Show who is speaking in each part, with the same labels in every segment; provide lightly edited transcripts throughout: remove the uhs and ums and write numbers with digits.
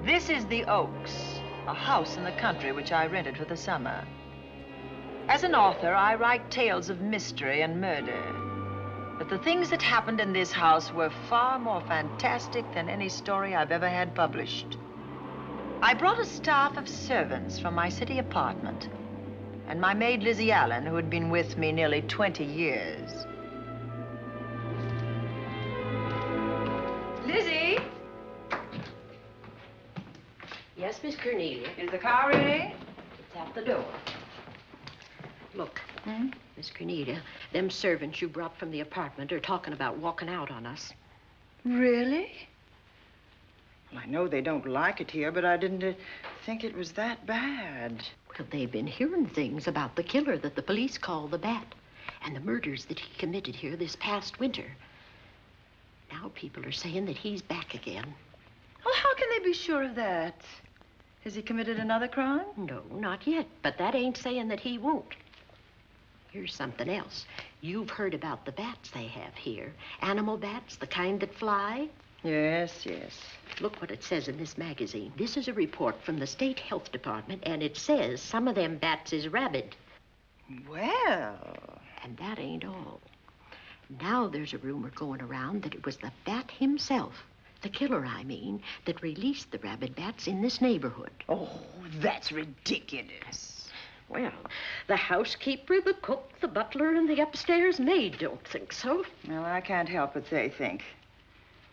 Speaker 1: This is the Oaks, a house in the country which I rented for the summer. As an author, I write tales of mystery and murder. But the things that happened in this house were far more fantastic than any story I've ever had published. I brought a staff of servants from my city apartment, and my maid Lizzie Allen, who had been with me nearly 20 years. Lizzie?
Speaker 2: Yes, Miss Cornelia.
Speaker 1: Is the car ready?
Speaker 2: It's at the door. Look, Miss Cornelia, them servants you brought from the apartment are talking about walking out on us.
Speaker 1: Really? Well, I know they don't like it here, but I didn't think it was that bad.
Speaker 2: Well, they've been hearing things about the killer that the police call the Bat and the murders that he committed here this past winter. Now people are saying that he's back again.
Speaker 1: Well, how can they be sure of that? Has he committed another crime?
Speaker 2: No, not yet, but that ain't saying that he won't. Here's something else. You've heard about the bats they have here. Animal bats, the kind that fly.
Speaker 1: Yes, yes.
Speaker 2: Look what it says in this magazine. This is a report from the State Health Department, and it says some of them bats is rabid.
Speaker 1: Well...
Speaker 2: And that ain't all. Now there's a rumor going around that it was the bat himself, the killer, I mean, that released the rabid bats in this neighborhood.
Speaker 1: Oh, that's ridiculous.
Speaker 2: Well, the housekeeper, the cook, the butler, and the upstairs maid don't think so.
Speaker 1: Well, I can't help what they think.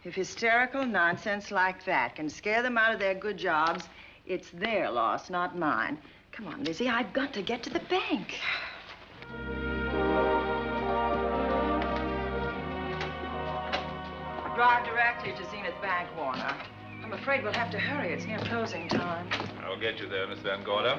Speaker 1: If hysterical nonsense like that can scare them out of their good jobs, it's their loss, not mine. Come on, Lizzie, I've got to get to the bank. Drive directly to Zenith Bank, Warner. I'm afraid we'll have to hurry. It's near closing time.
Speaker 3: I'll get you there, Miss Van Gorder.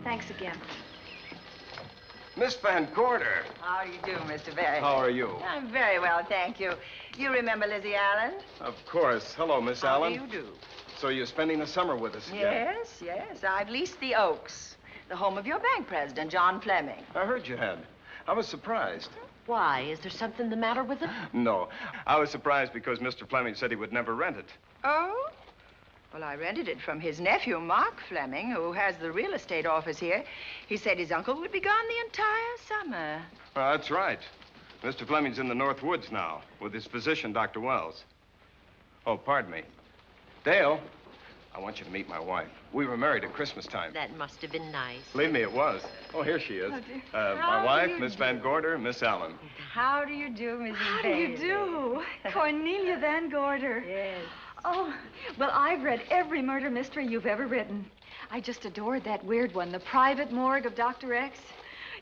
Speaker 4: Thanks again.
Speaker 5: Miss Van Gorder.
Speaker 1: How do you do, Mr. Barry?
Speaker 5: How are you?
Speaker 1: I'm very well, thank you. You remember Lizzie Allen?
Speaker 5: Of course. Hello, Miss Allen.
Speaker 1: How do you do?
Speaker 5: So you're spending the summer with us again?
Speaker 1: Yes, yes. I've leased the Oaks, the home of your bank president, John Fleming.
Speaker 5: I heard you had. I was surprised.
Speaker 2: Why? Is there something the matter with it?
Speaker 5: No. I was surprised because Mr. Fleming said he would never rent it.
Speaker 1: Oh? Well, I rented it from his nephew, Mark Fleming, who has the real estate office here. He said his uncle would be gone the entire summer.
Speaker 5: Well, that's right. Mr. Fleming's in the North Woods now with his physician, Dr. Wells. Oh, pardon me. Dale, I want you to meet my wife. We were married at Christmas time.
Speaker 2: That must have been nice.
Speaker 5: Believe me, it was. Oh, here she is.
Speaker 4: Oh, dear.
Speaker 5: My wife, Miss Van Gorder, Miss Allen.
Speaker 1: How do you do, Mrs.
Speaker 4: How do
Speaker 1: Bailey?
Speaker 4: you do? Cornelia Van Gorder.
Speaker 1: Yes.
Speaker 4: Oh, well, I've read every murder mystery you've ever written. I just adored that weird one, The Private Morgue of Dr. X,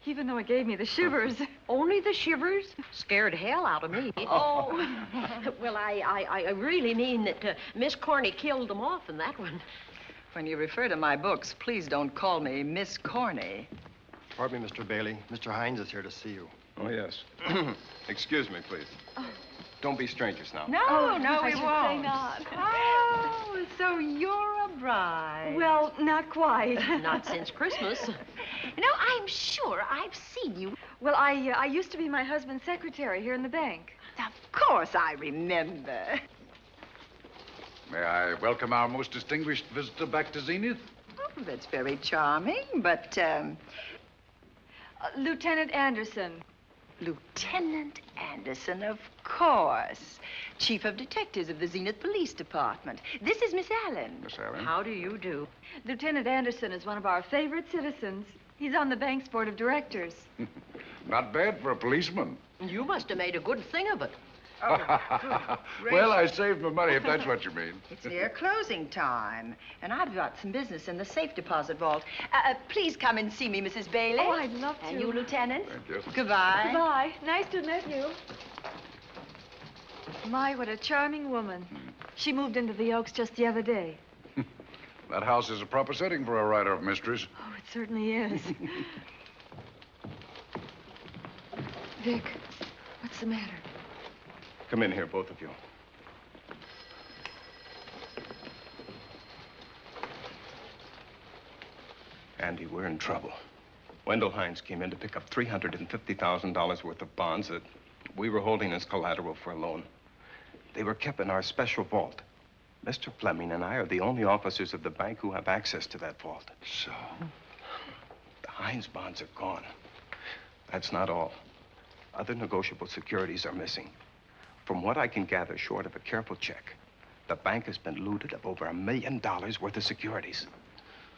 Speaker 4: even though it gave me the shivers.
Speaker 2: Only the shivers? Scared hell out of me.
Speaker 4: Oh.
Speaker 2: Well, I really mean that Miss Corney killed them off in that one.
Speaker 1: When you refer to my books, please don't call me Miss Corney.
Speaker 6: Pardon me, Mr. Bailey. Mr. Hines is here to see you.
Speaker 5: Oh, yes. Excuse me, please. Don't be strangers now.
Speaker 1: No,
Speaker 4: Oh,
Speaker 1: no,
Speaker 4: I
Speaker 1: we
Speaker 4: should
Speaker 1: won't.
Speaker 4: say not.
Speaker 1: Oh, so you're a bride.
Speaker 4: Well, not quite.
Speaker 2: Not since Christmas.
Speaker 1: You know, I'm sure I've seen you.
Speaker 4: Well, I used to be my husband's secretary here in the bank.
Speaker 1: Of course I remember.
Speaker 3: May I welcome our most distinguished visitor back to Zenith?
Speaker 1: Oh, that's very charming, but,
Speaker 4: Lieutenant Anderson.
Speaker 1: Lieutenant Anderson, of course. Chief of Detectives of the Zenith Police Department. This is Miss Allen.
Speaker 3: Miss Allen?
Speaker 2: How do you do?
Speaker 4: Lieutenant Anderson is one of our favorite citizens. He's on the bank's board of directors.
Speaker 3: Not bad for a policeman.
Speaker 2: You must have made a good thing of it.
Speaker 3: Well, I saved my money, if that's what you mean.
Speaker 1: It's near closing time, and I've got some business in the safe deposit vault. Please come and see me, Mrs. Bailey.
Speaker 4: Oh, I'd love to.
Speaker 1: And you, Lieutenant.
Speaker 3: Thank you.
Speaker 1: Goodbye.
Speaker 4: Goodbye. Nice to meet you. My, what a charming woman. She moved into the Oaks just the other day.
Speaker 3: That house is a proper setting for a writer of mysteries.
Speaker 4: Oh, it certainly is. Vic, what's the matter?
Speaker 5: Come in here, both of you. Andy, we're in trouble. Wendell Hines came in to pick up $350,000 worth of bonds that we were holding as collateral for a loan. They were kept in our special vault. Mr. Fleming and I are the only officers of the bank who have access to that vault.
Speaker 3: So?
Speaker 5: The Hines bonds are gone. That's not all. Other negotiable securities are missing. From what I can gather, short of a careful check, the bank has been looted of over $1 million worth of securities.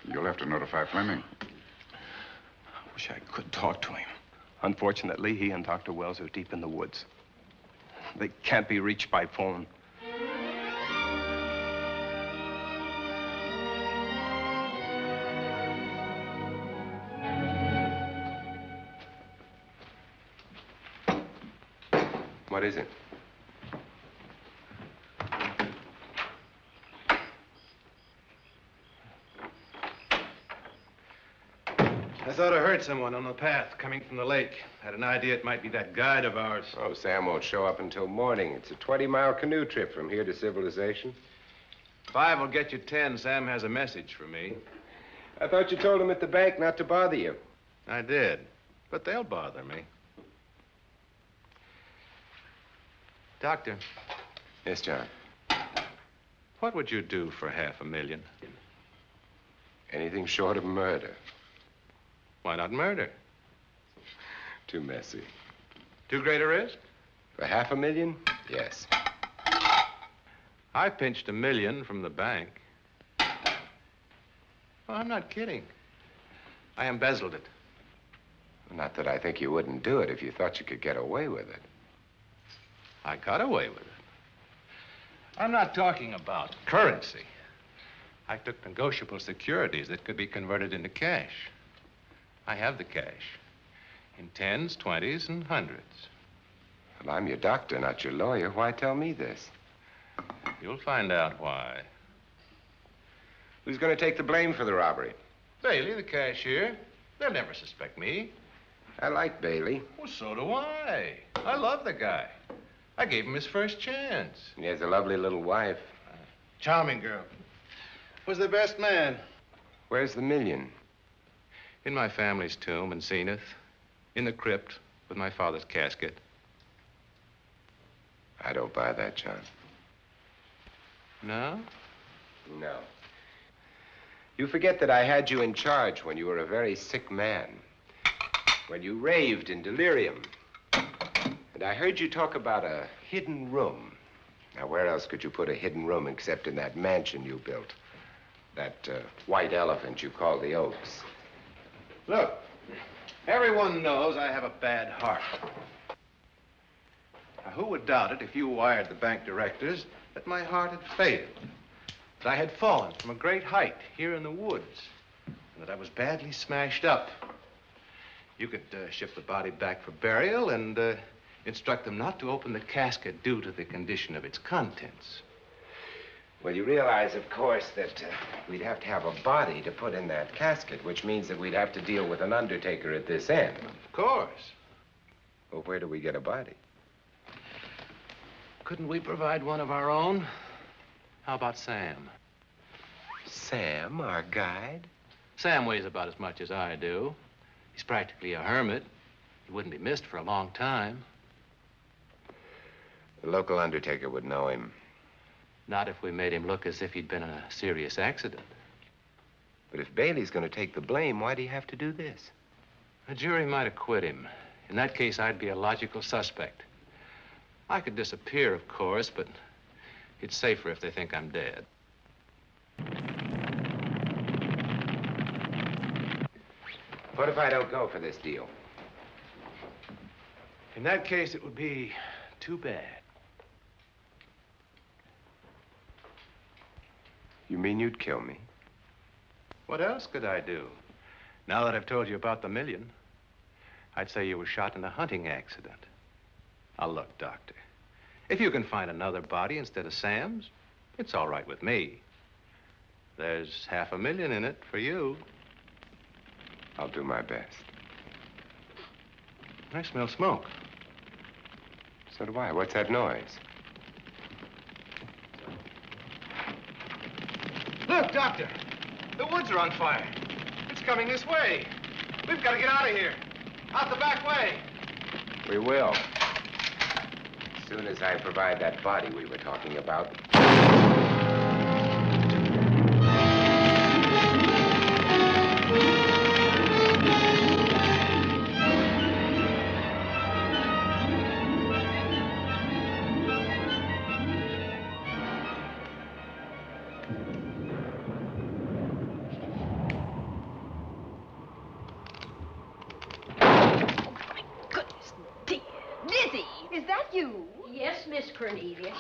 Speaker 3: You'll have to notify Fleming.
Speaker 5: I wish I could talk to him. Unfortunately, he and Dr. Wells are deep in the woods. They can't be reached by phone. What is it?
Speaker 7: I thought I heard someone on the path coming from the lake. Had an idea it might be that guide of ours.
Speaker 8: Oh, Sam won't show up until morning. It's a 20-mile canoe trip from here to civilization.
Speaker 7: 5 will get you 10. Sam has a message for me.
Speaker 8: I thought you told him at the bank not to bother you.
Speaker 7: I did, but they'll bother me. Doctor.
Speaker 8: Yes, John.
Speaker 7: What would you do for $500,000?
Speaker 8: Anything short of murder.
Speaker 7: Why not murder?
Speaker 8: Too messy.
Speaker 7: Too great a risk?
Speaker 8: For $500,000? Yes.
Speaker 7: I pinched $1 million from the bank. Oh, I'm not kidding. I embezzled it.
Speaker 8: Not that I think you wouldn't do it if you thought you could get away with it.
Speaker 7: I got away with it. I'm not talking about currency. I took negotiable securities that could be converted into cash. I have the cash in 10s, 20s, and 100s.
Speaker 8: Well, I'm your doctor, not your lawyer. Why tell me this?
Speaker 7: You'll find out why.
Speaker 8: Who's going to take the blame for the robbery?
Speaker 7: Bailey, the cashier. They'll never suspect me.
Speaker 8: I like Bailey.
Speaker 7: Well, so do I. I love the guy. I gave him his first chance.
Speaker 8: He has a lovely little wife.
Speaker 7: Charming girl. Was the best man.
Speaker 8: Where's the $1 million?
Speaker 7: In my family's tomb in Zenith. In the crypt with my father's casket.
Speaker 8: I don't buy that, John.
Speaker 7: No?
Speaker 8: No. You forget that I had you in charge when you were a very sick man. When you raved in delirium. And I heard you talk about a hidden room. Now, where else could you put a hidden room except in that mansion you built? That white elephant you call the Oaks.
Speaker 7: Look, everyone knows I have a bad heart. Now, who would doubt it if you wired the bank directors that my heart had failed? That I had fallen from a great height here in the woods. And that I was badly smashed up. You could ship the body back for burial and instruct them not to open the casket due to the condition of its contents.
Speaker 8: Well, you realize, of course, that we'd have to have a body to put in that casket, which means that we'd have to deal with an undertaker at this end.
Speaker 7: Of course.
Speaker 8: Well, where do we get a body?
Speaker 7: Couldn't we provide one of our own? How about Sam?
Speaker 8: Sam, our guide?
Speaker 7: Sam weighs about as much as I do. He's practically a hermit. He wouldn't be missed for a long time.
Speaker 8: The local undertaker would know him.
Speaker 7: Not if we made him look as if he'd been in a serious accident.
Speaker 8: But if Bailey's going to take the blame, why'd he have to do this?
Speaker 7: A jury might acquit him. In that case, I'd be a logical suspect. I could disappear, of course, but it's safer if they think I'm dead.
Speaker 8: What if I don't go for this deal?
Speaker 7: In that case, it would be too bad.
Speaker 8: You mean you'd kill me?
Speaker 7: What else could I do? Now that I've told you about the $1 million, I'd say you were shot in a hunting accident. Now, look, Doctor, if you can find another body instead of Sam's, it's all right with me. There's $500,000 in it for you.
Speaker 8: I'll do my best.
Speaker 7: I smell smoke.
Speaker 8: So do I. What's that noise?
Speaker 7: Look, Doctor, the woods are on fire. It's coming this way. We've got to get out of here. Out the back way.
Speaker 8: We will. As soon as I provide that body we were talking about.
Speaker 2: Yes, Miss Cornelia.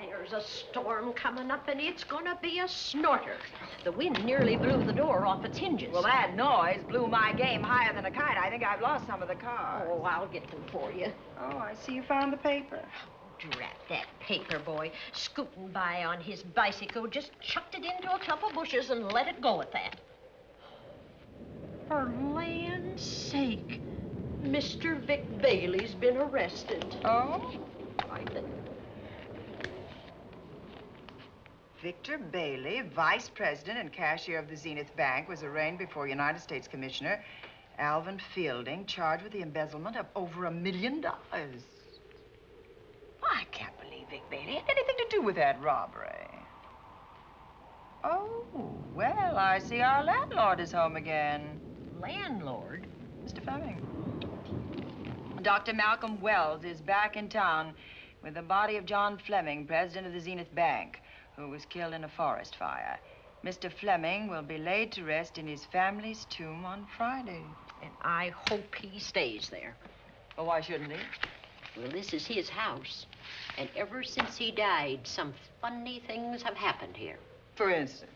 Speaker 2: There's a storm coming up, and it's gonna be a snorter. The wind nearly blew the door off its hinges.
Speaker 1: Well, that noise blew my game higher than a kite. I think I've lost some of the cars.
Speaker 2: Oh, I'll get them for you.
Speaker 1: Oh, I see you found the paper.
Speaker 2: Drat that paper boy, scooting by on his bicycle, just chucked it into a clump of bushes and let it go at that. For land's sake, Mr. Vic Bailey's been arrested.
Speaker 1: Oh?
Speaker 2: I think.
Speaker 9: Victor Bailey, vice president and cashier of the Zenith Bank, was arraigned before United States Commissioner Alvin Fielding, charged with the embezzlement of over $1 million. I can't believe Vic Bailey had anything to do with that robbery. Oh, well, I see our landlord is home again.
Speaker 2: Landlord?
Speaker 9: Mr. Fleming. Dr. Malcolm Wells is back in town with the body of John Fleming, president of the Zenith Bank, who was killed in a forest fire. Mr. Fleming will be laid to rest in his family's tomb on Friday.
Speaker 2: And I hope he stays there.
Speaker 9: Well, why shouldn't he?
Speaker 2: Well, this is his house. And ever since he died, some funny things have happened here.
Speaker 9: For instance?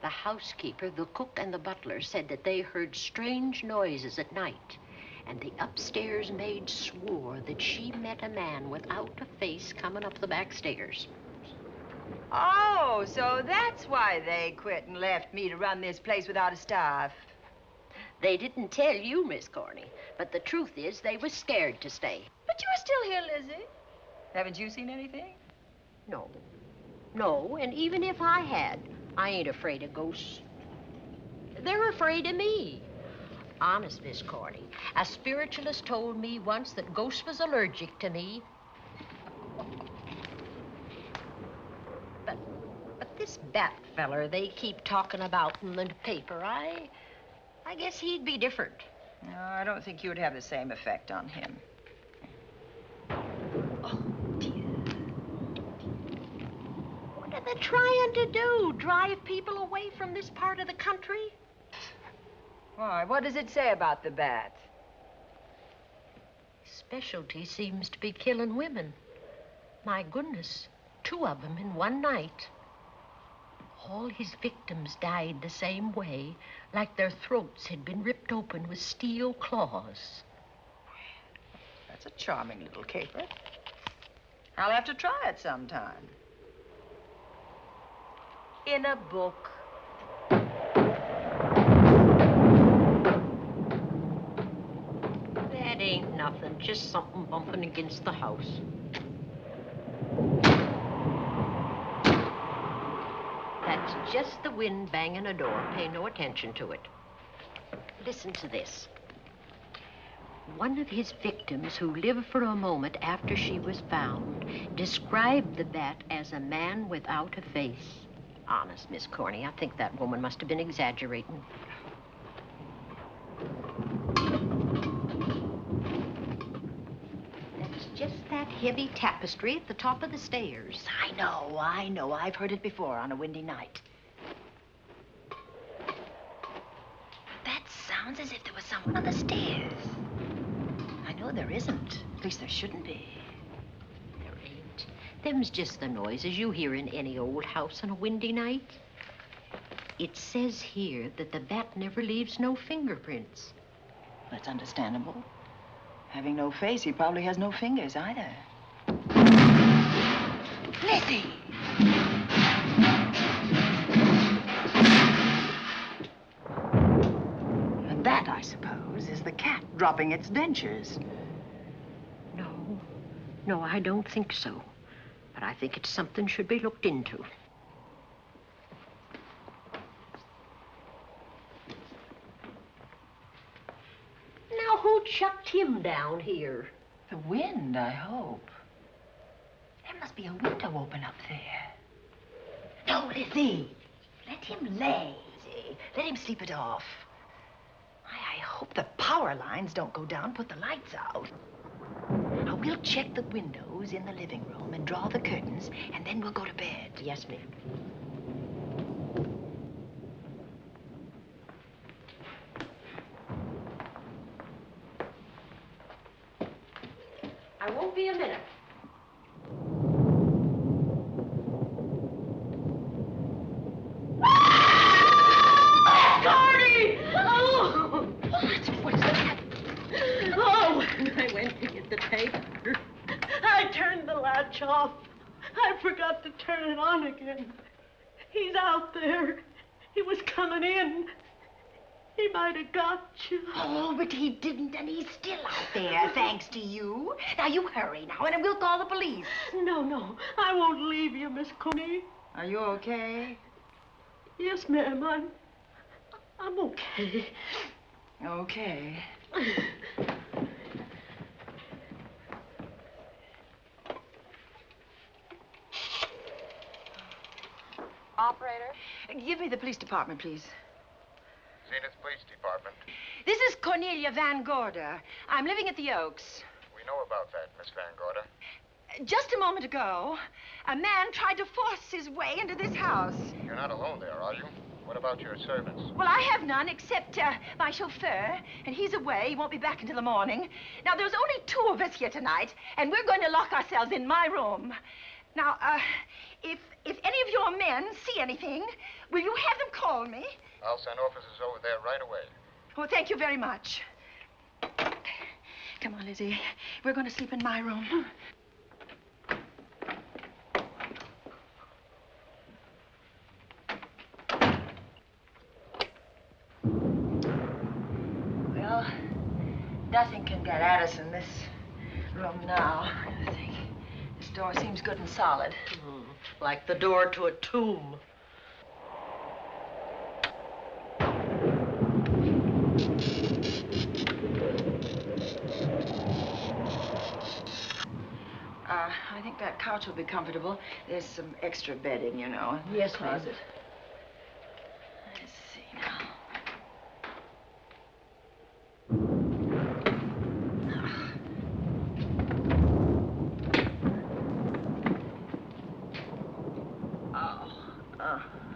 Speaker 2: The housekeeper, the cook, and the butler said that they heard strange noises at night. And the upstairs maid swore that she met a man without a face coming up the back stairs.
Speaker 9: Oh, so that's why they quit and left me to run this place without a staff.
Speaker 2: They didn't tell you, Miss Corney, but the truth is they was scared to stay.
Speaker 9: But you're still here, Lizzie. Haven't you seen anything?
Speaker 2: No. No, and even if I had, I ain't afraid of ghosts. They're afraid of me. Honest, Miss Corney, a spiritualist told me once that ghosts was allergic to me. But this Bat feller they keep talking about in the paper, I guess he'd be different.
Speaker 9: No, I don't think you'd have the same effect on him.
Speaker 2: Oh, dear. What are they trying to do? Drive people away from this part of the country?
Speaker 9: Why, what does it say about the Bat?
Speaker 2: His specialty seems to be killing women. My goodness, 2 of them in one night. All his victims died the same way, like their throats had been ripped open with steel claws.
Speaker 9: That's a charming little caper. I'll have to try it sometime. In a book.
Speaker 2: That ain't nothing, just something bumping against the house. That's just the wind banging a door. Pay no attention to it. Listen to this. One of his victims, who lived for a moment after she was found, described the Bat as a man without a face. Honest, Miss Corney, I think that woman must have been exaggerating. That's just that heavy tapestry at the top of the stairs.
Speaker 9: I know. I've heard it before on a windy night. That sounds as if there was someone on the stairs. I know there isn't. At least there shouldn't be.
Speaker 2: There ain't. Them's just the noises you hear in any old house on a windy night. It says here that the Bat never leaves no fingerprints.
Speaker 9: That's understandable. Having no face, he probably has no fingers either. Lizzie! And that, I suppose, is the cat dropping its dentures.
Speaker 2: No, I don't think so. But I think it's something should be looked into. What chucked him down here?
Speaker 1: The wind, I hope. There must be a window open up there. No, Lizzie. Let him lay. Let him sleep it off. I hope the power lines don't go down, put the lights out. Now, we'll check the windows in the living room and draw the curtains, and then we'll go to bed.
Speaker 2: Yes, ma'am. I won't be a minute.
Speaker 10: The tape. I turned the latch off. I forgot to turn it on again. He's out there. He was coming in. He might have got you.
Speaker 1: Oh, but he didn't, and he's still out there, thanks to you. Now, you hurry now, and we'll call the police.
Speaker 10: No, I won't leave you, Miss Coney.
Speaker 1: Are you okay?
Speaker 10: Yes, ma'am, I'm okay.
Speaker 1: Okay.
Speaker 11: Operator?
Speaker 1: Give me the police department, please.
Speaker 12: Zenith Police Department.
Speaker 1: This is Cornelia Van Gorder. I'm living at the Oaks.
Speaker 12: We know about that, Miss Van Gorder.
Speaker 1: Just a moment ago, a man tried to force his way into this house.
Speaker 12: You're not alone there, are you? What about your servants?
Speaker 1: Well, I have none except my chauffeur, and he's away. He won't be back until the morning. Now, there's only 2 of us here tonight, and we're going to lock ourselves in my room. Now, if any of your men see anything, will you have them call me?
Speaker 12: I'll send officers over there right away.
Speaker 1: Oh, thank you very much. Come on, Lizzie. We're going to sleep in my room. Well, nothing can get at us in this room now, I think. This door seems good and solid.
Speaker 10: Like the door to a tomb.
Speaker 1: I think that couch will be comfortable. There's some extra bedding, you know, in
Speaker 10: Yes,
Speaker 1: the closet.
Speaker 10: ma'am.
Speaker 1: Let's see now.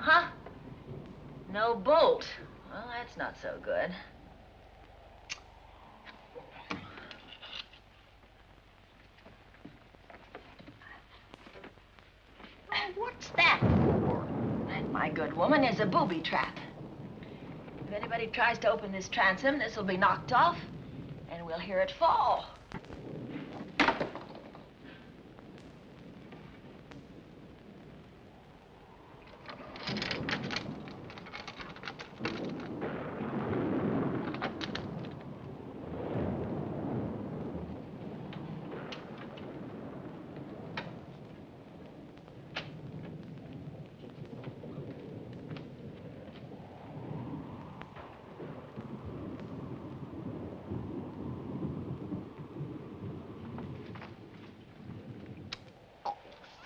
Speaker 1: Huh? No bolt. Well, that's not so good. What's that for? That, my good woman, is a booby trap. If anybody tries to open this transom, this will be knocked off, and we'll hear it fall.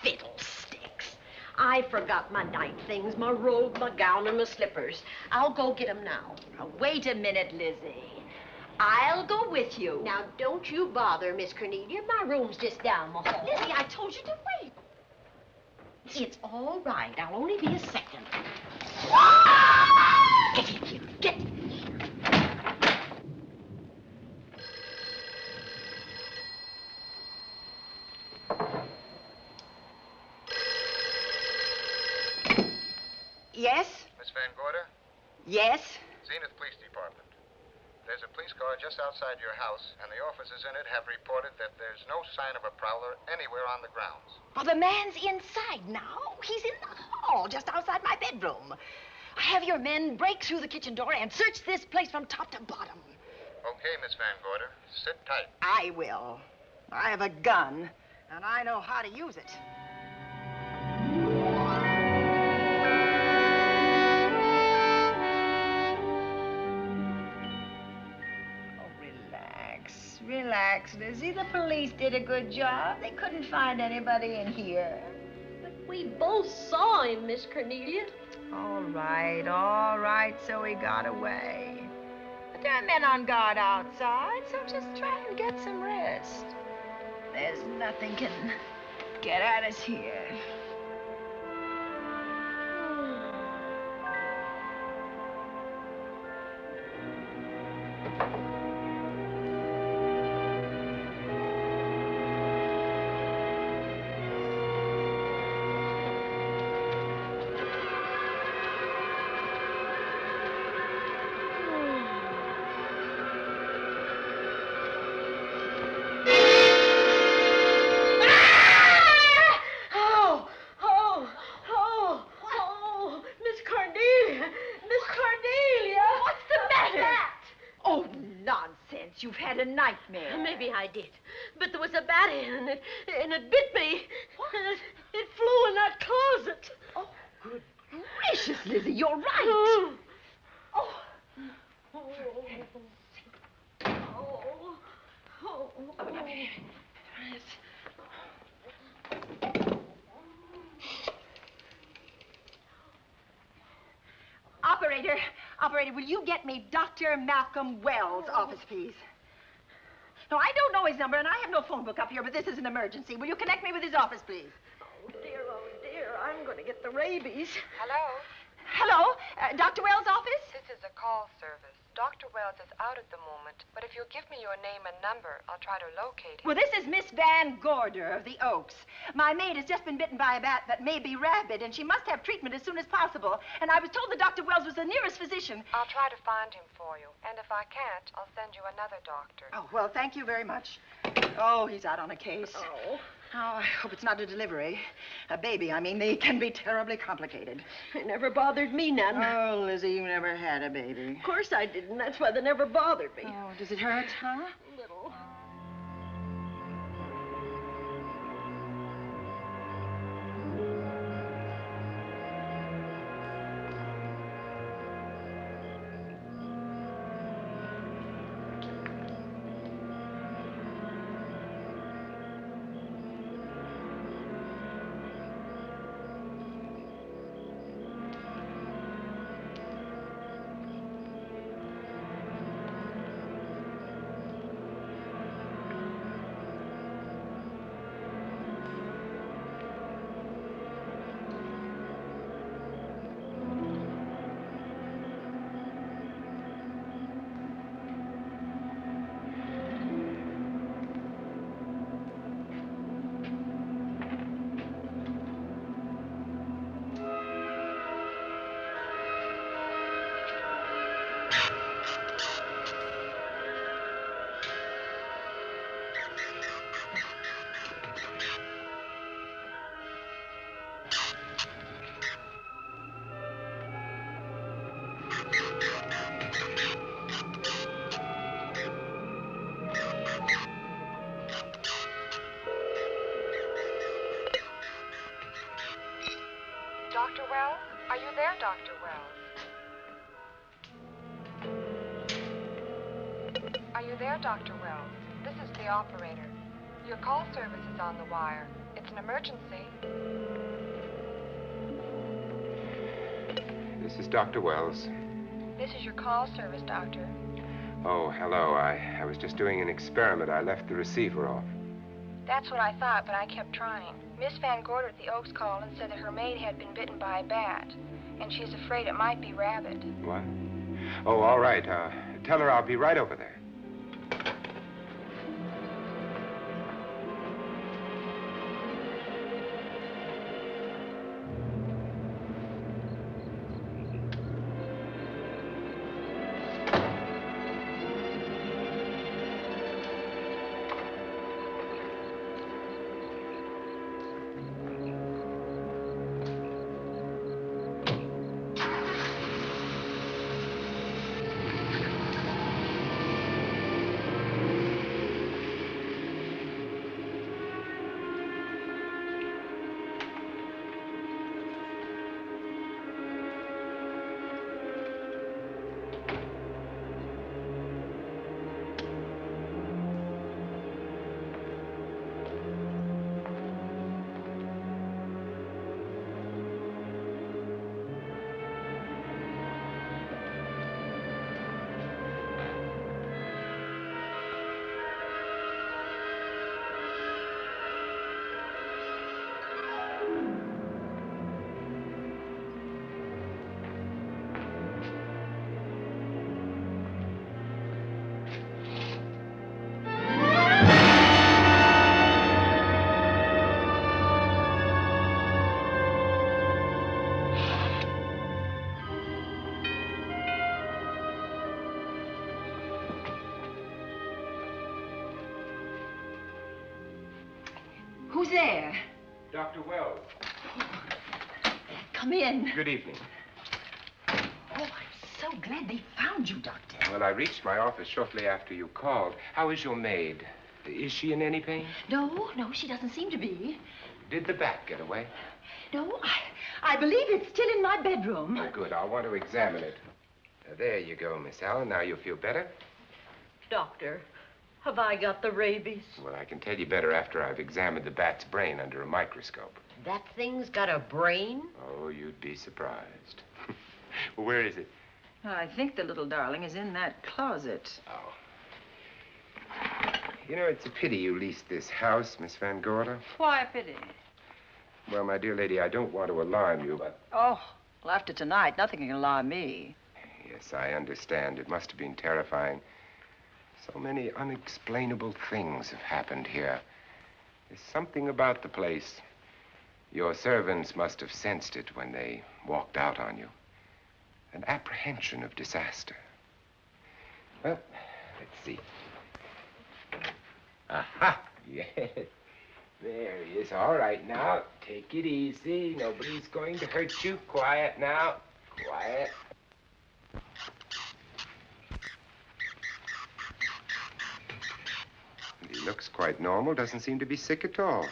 Speaker 2: Fiddlesticks. I forgot my night things, my robe, my gown, and my slippers. I'll go get 'em now.
Speaker 1: Now, wait a minute, Lizzie. I'll go with you.
Speaker 2: Now, don't you bother, Miss Cornelia. My room's just down the hall.
Speaker 1: Lizzie, I told you to wait.
Speaker 2: It's all right. I'll only be a second. Get in here. Get in here.
Speaker 1: Yes?
Speaker 12: Miss Van Gorder?
Speaker 1: Yes?
Speaker 12: Zenith Police Department. There's a police car just outside your house, and the officers in it have reported that there's no sign of a prowler anywhere on the grounds.
Speaker 1: Well, the man's inside now. He's in the hall, just outside my bedroom. Have your men break through the kitchen door and search this place from top to bottom.
Speaker 12: Okay, Miss Van Gorder. Sit tight.
Speaker 1: I will. I have a gun, and I know how to use it. Oh, relax. relax, Lizzie. The police did a good job. They couldn't find anybody in here.
Speaker 10: But we both saw him, Miss Cornelia.
Speaker 1: All right, so he got away. But there are men on guard outside, so just try and get some rest. There's nothing can get at us here. You've had a nightmare.
Speaker 10: Maybe I did. But there was a bat in it, and it bit me. What? It flew in that closet.
Speaker 1: Oh, good gracious, Lizzie, you're right.
Speaker 10: Oh.
Speaker 1: Operator, will you get me Dr. Malcolm Wells' office, please? No, I don't know his number, and I have no phone book up here, but this is an emergency. Will you connect me with his office, please?
Speaker 10: Oh, dear, I'm going to get the rabies.
Speaker 11: Hello?
Speaker 1: Hello? Dr. Wells' office?
Speaker 11: This is a call service. Dr. Wells is out at the moment, but if you'll give me your name and number, I'll try to locate him.
Speaker 1: Well, this is Miss Van Gorder of the Oaks. My maid has just been bitten by a bat that may be rabid, and she must have treatment as soon as possible. And I was told that Dr. Wells was the nearest physician.
Speaker 11: I'll try to find him for you, and if I can't, I'll send you another doctor.
Speaker 1: Oh, well, thank you very much. Oh, he's out on a case.
Speaker 10: Oh.
Speaker 1: Oh, I hope it's not a delivery. A baby, I mean. They can be terribly complicated.
Speaker 10: It never bothered me none.
Speaker 1: Oh, Lizzie, you never had a baby.
Speaker 10: Of course I didn't. That's why they never bothered me.
Speaker 1: Oh, does it hurt, huh?
Speaker 10: A little.
Speaker 11: Dr. Wells? Are you there, Dr. Wells? Are you there, Dr. Wells? This is the operator. Your call service is on the wire. It's an emergency.
Speaker 8: This is Dr. Wells.
Speaker 11: This is your call service, Doctor.
Speaker 8: Oh, hello. I was just doing an experiment. I left the receiver off.
Speaker 11: That's what I thought, but I kept trying. Miss Van Gorder at the Oaks called and said that her maid had been bitten by a bat, and she's afraid it might be rabid.
Speaker 8: What? Oh, all right. Tell her I'll be right over there.
Speaker 1: Who's there?
Speaker 8: Dr. Wells.
Speaker 1: Come in.
Speaker 8: Good evening.
Speaker 1: Oh, I'm so glad they found you, Doctor.
Speaker 8: Well, I reached my office shortly after you called. How is your maid? Is she in any pain?
Speaker 1: No, she doesn't seem to be.
Speaker 8: Did the bat get away?
Speaker 1: No, I believe it's still in my bedroom.
Speaker 8: Oh, good. I'll want to examine it. There you go, Miss Allen. Now you feel better?
Speaker 10: Doctor, have I got the rabies?
Speaker 8: Well, I can tell you better after I've examined the bat's brain under a microscope.
Speaker 2: That thing's got a brain?
Speaker 8: Oh, you'd be surprised. Well, where is it?
Speaker 9: I think the little darling is in that closet.
Speaker 8: Oh. You know, it's a pity you leased this house, Miss Van Gorder.
Speaker 9: Why a pity?
Speaker 8: Well, my dear lady, I don't want to alarm you, but...
Speaker 9: Oh, well, after tonight, nothing can alarm me.
Speaker 8: Yes, I understand. It must have been terrifying. So many unexplainable things have happened here. There's something about the place. Your servants must have sensed it when they walked out on you. An apprehension of disaster. Well, let's see. Aha! Yes. There he is. All right, now, take it easy. Nobody's going to hurt you. Quiet now. Quiet. He looks quite normal. Doesn't seem to be sick at all.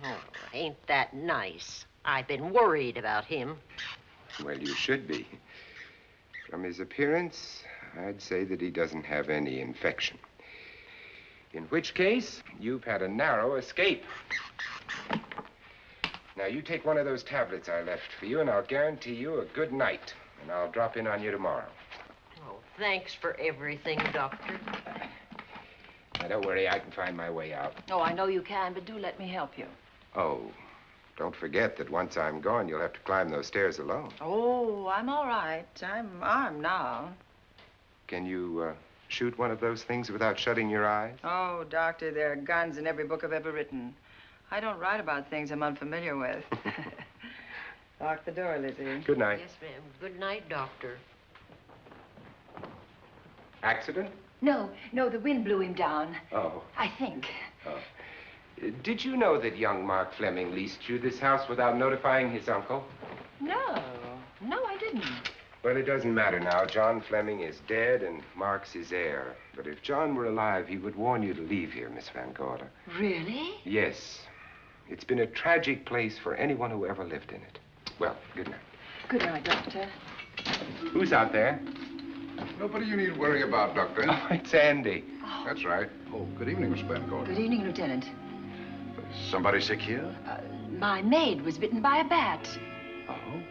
Speaker 2: Oh, ain't that nice? I've been worried about him.
Speaker 8: Well, you should be. From his appearance, I'd say that he doesn't have any infection. In which case, you've had a narrow escape. Now, you take one of those tablets I left for you, and I'll guarantee you a good night. And I'll drop in on you tomorrow.
Speaker 2: Oh, thanks for everything, Doctor.
Speaker 8: Now, don't worry, I can find my way out.
Speaker 9: Oh, I know you can, but do let me help you.
Speaker 8: Oh, don't forget that once I'm gone, you'll have to climb those stairs alone.
Speaker 9: Oh, I'm all right. I'm armed now.
Speaker 8: Can you, shoot one of those things without shutting your eyes?
Speaker 9: Oh, Doctor, there are guns in every book I've ever written. I don't write about things I'm unfamiliar with. Lock the door, Lizzie.
Speaker 8: Good night.
Speaker 2: Yes, ma'am. Good night, Doctor.
Speaker 8: Accident?
Speaker 1: No, the wind blew him down.
Speaker 8: Oh.
Speaker 1: I think.
Speaker 8: Oh. Did you know that young Mark Fleming leased you this house without notifying his uncle?
Speaker 1: No, I didn't.
Speaker 8: Well, it doesn't matter now. John Fleming is dead and Mark's his heir. But if John were alive, he would warn you to leave here, Miss Van Gorder.
Speaker 1: Really?
Speaker 8: Yes. It's been a tragic place for anyone who ever lived in it. Well, good night.
Speaker 1: Good night, Doctor.
Speaker 8: Who's out there?
Speaker 3: Nobody you need worry about, Doctor.
Speaker 8: Oh, it's Andy.
Speaker 1: Oh.
Speaker 3: That's right. Oh, good evening, Miss Van Gorder.
Speaker 1: Good evening, Lieutenant.
Speaker 3: Somebody sick here?
Speaker 1: My maid was bitten by a bat.
Speaker 3: Oh?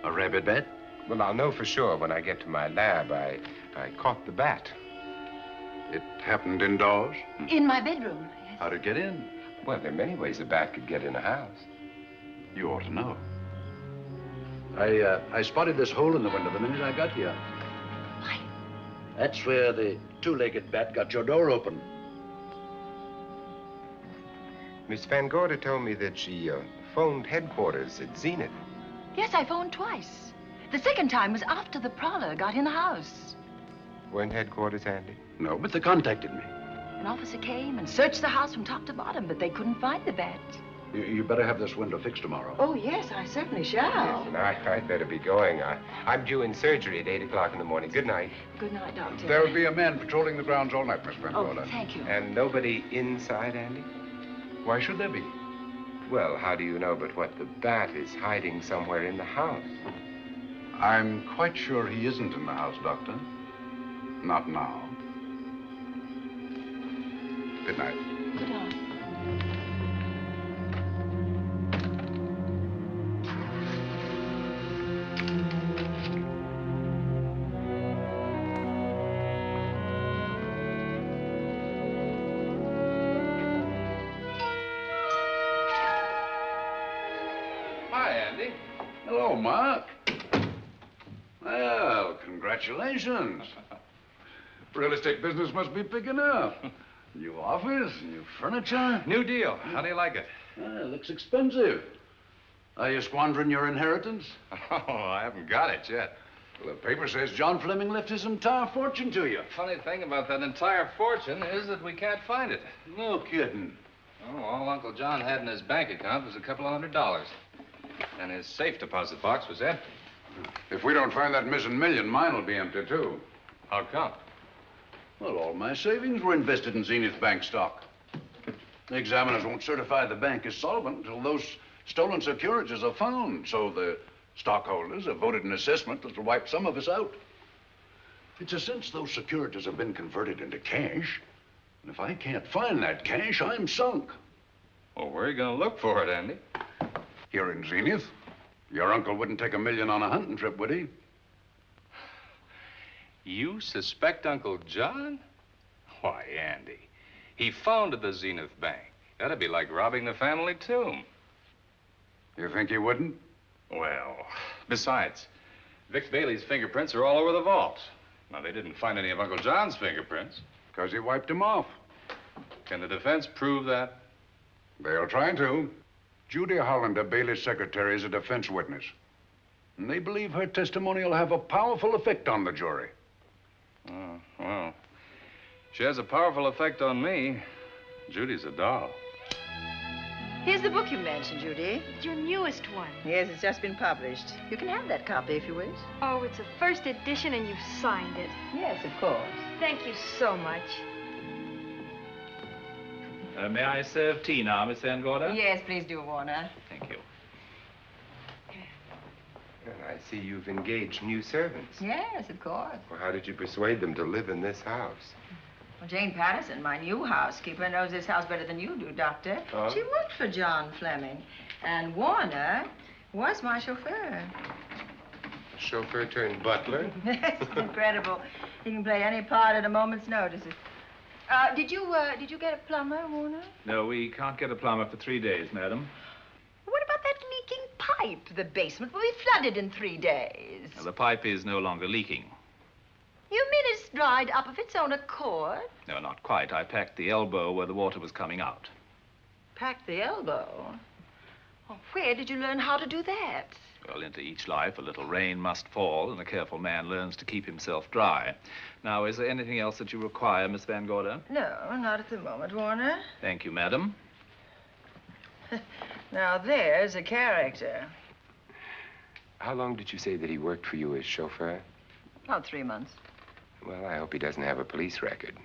Speaker 3: A rabid bat?
Speaker 8: Well, I'll know for sure when I get to my lab. I caught the bat.
Speaker 3: It happened indoors?
Speaker 1: In my bedroom, yes.
Speaker 3: How'd it get in?
Speaker 8: Well, there are many ways a bat could get in a house.
Speaker 3: You ought to know. I spotted this hole in the window the minute I got here.
Speaker 1: Why?
Speaker 3: That's where the two-legged bat got your door open.
Speaker 8: Miss Van Gorder told me that she phoned headquarters at Zenith.
Speaker 1: Yes, I phoned twice. The second time was after the prowler got in the house.
Speaker 8: Weren't headquarters, Andy?
Speaker 3: No, but they contacted me.
Speaker 1: An officer came and searched the house from top to bottom, but they couldn't find the bat.
Speaker 3: You better have this window fixed tomorrow.
Speaker 1: Oh, yes, I certainly shall.
Speaker 8: Listen, I'd better be going. I'm due in surgery at 8 o'clock in the morning. Good night.
Speaker 1: Good night, Doctor.
Speaker 3: There'll be a man patrolling the grounds all night, Miss Van
Speaker 1: Oh,
Speaker 3: Gorder.
Speaker 1: thank you.
Speaker 8: And nobody inside, Andy?
Speaker 3: Why should there be?
Speaker 8: Well, how do you know but what the bat is hiding somewhere in the house?
Speaker 3: I'm quite sure he isn't in the house, Doctor. Not now. Good night.
Speaker 1: Good night.
Speaker 3: Hi, Andy. Hello, Mark. Well, congratulations. Real estate business must be picking up. New office, new furniture.
Speaker 13: New deal. How do you like it?
Speaker 3: It looks expensive. Are you squandering your inheritance?
Speaker 13: Oh, I haven't got it yet.
Speaker 3: Well, the paper says John Fleming left his entire fortune to you.
Speaker 13: Funny thing about that entire fortune is that we can't find it.
Speaker 3: No kidding.
Speaker 13: Oh, all Uncle John had in his bank account was a couple of $100. And his safe deposit box was empty.
Speaker 3: If we don't find that missing million, mine will be empty, too.
Speaker 13: How come?
Speaker 3: Well, all my savings were invested in Zenith Bank stock. The examiners won't certify the bank as solvent until those stolen securities are found. So the stockholders have voted an assessment that'll wipe some of us out. It's a since those securities have been converted into cash. And if I can't find that cash, I'm sunk.
Speaker 13: Well, where are you going to look for it, Andy?
Speaker 3: Here in Zenith. Your uncle wouldn't take $1 million on a hunting trip, would he?
Speaker 13: You suspect Uncle John? Why, Andy, he founded the Zenith Bank. That'd be like robbing the family tomb.
Speaker 3: You think he wouldn't?
Speaker 13: Well, besides, Vic Bailey's fingerprints are all over the vault. Now, they didn't find any of Uncle John's fingerprints.
Speaker 3: Because he wiped them off.
Speaker 13: Can the defense prove that?
Speaker 3: They'll try to. Judy Hollander, Bailey's secretary, is a defense witness. And they believe her testimony will have a powerful effect on the jury.
Speaker 13: Oh, well, she has a powerful effect on me. Judy's a doll.
Speaker 1: Here's the book you mentioned, Judy.
Speaker 4: It's your newest one.
Speaker 1: Yes, it's just been published. You can have that copy if you wish.
Speaker 4: Oh, it's a first edition and you've signed it.
Speaker 1: Yes, of course.
Speaker 4: Thank you so much.
Speaker 14: May I serve tea now, Miss Van Gorder?
Speaker 1: Yes, please do, Warner.
Speaker 14: Thank you.
Speaker 8: Well, I see you've engaged new servants.
Speaker 1: Yes, of course.
Speaker 8: Well, how did you persuade them to live in this house?
Speaker 1: Well, Jane Patterson, my new housekeeper, knows this house better than you do, Doctor.
Speaker 8: Oh?
Speaker 1: She worked for John Fleming. And Warner was my chauffeur.
Speaker 8: Chauffeur turned butler?
Speaker 1: It's incredible. He can play any part at a moment's notice. Did you get a plumber, Warner?
Speaker 14: No, we can't get a plumber for 3 days, madam.
Speaker 1: What about that leaking pipe? The basement will be flooded in 3 days.
Speaker 14: Now, the pipe is no longer leaking.
Speaker 1: You mean it's dried up of its own accord?
Speaker 14: No, not quite. I packed the elbow where the water was coming out.
Speaker 1: Packed the elbow? Oh, where did you learn how to do that?
Speaker 14: Well, into each life, a little rain must fall, and a careful man learns to keep himself dry. Now, is there anything else that you require, Miss Van Gorder?
Speaker 1: No, not at the moment, Warner.
Speaker 14: Thank you, madam.
Speaker 1: Now, there's a character.
Speaker 8: How long did you say that he worked for you as chauffeur?
Speaker 1: About 3 months.
Speaker 8: Well, I hope he doesn't have a police record.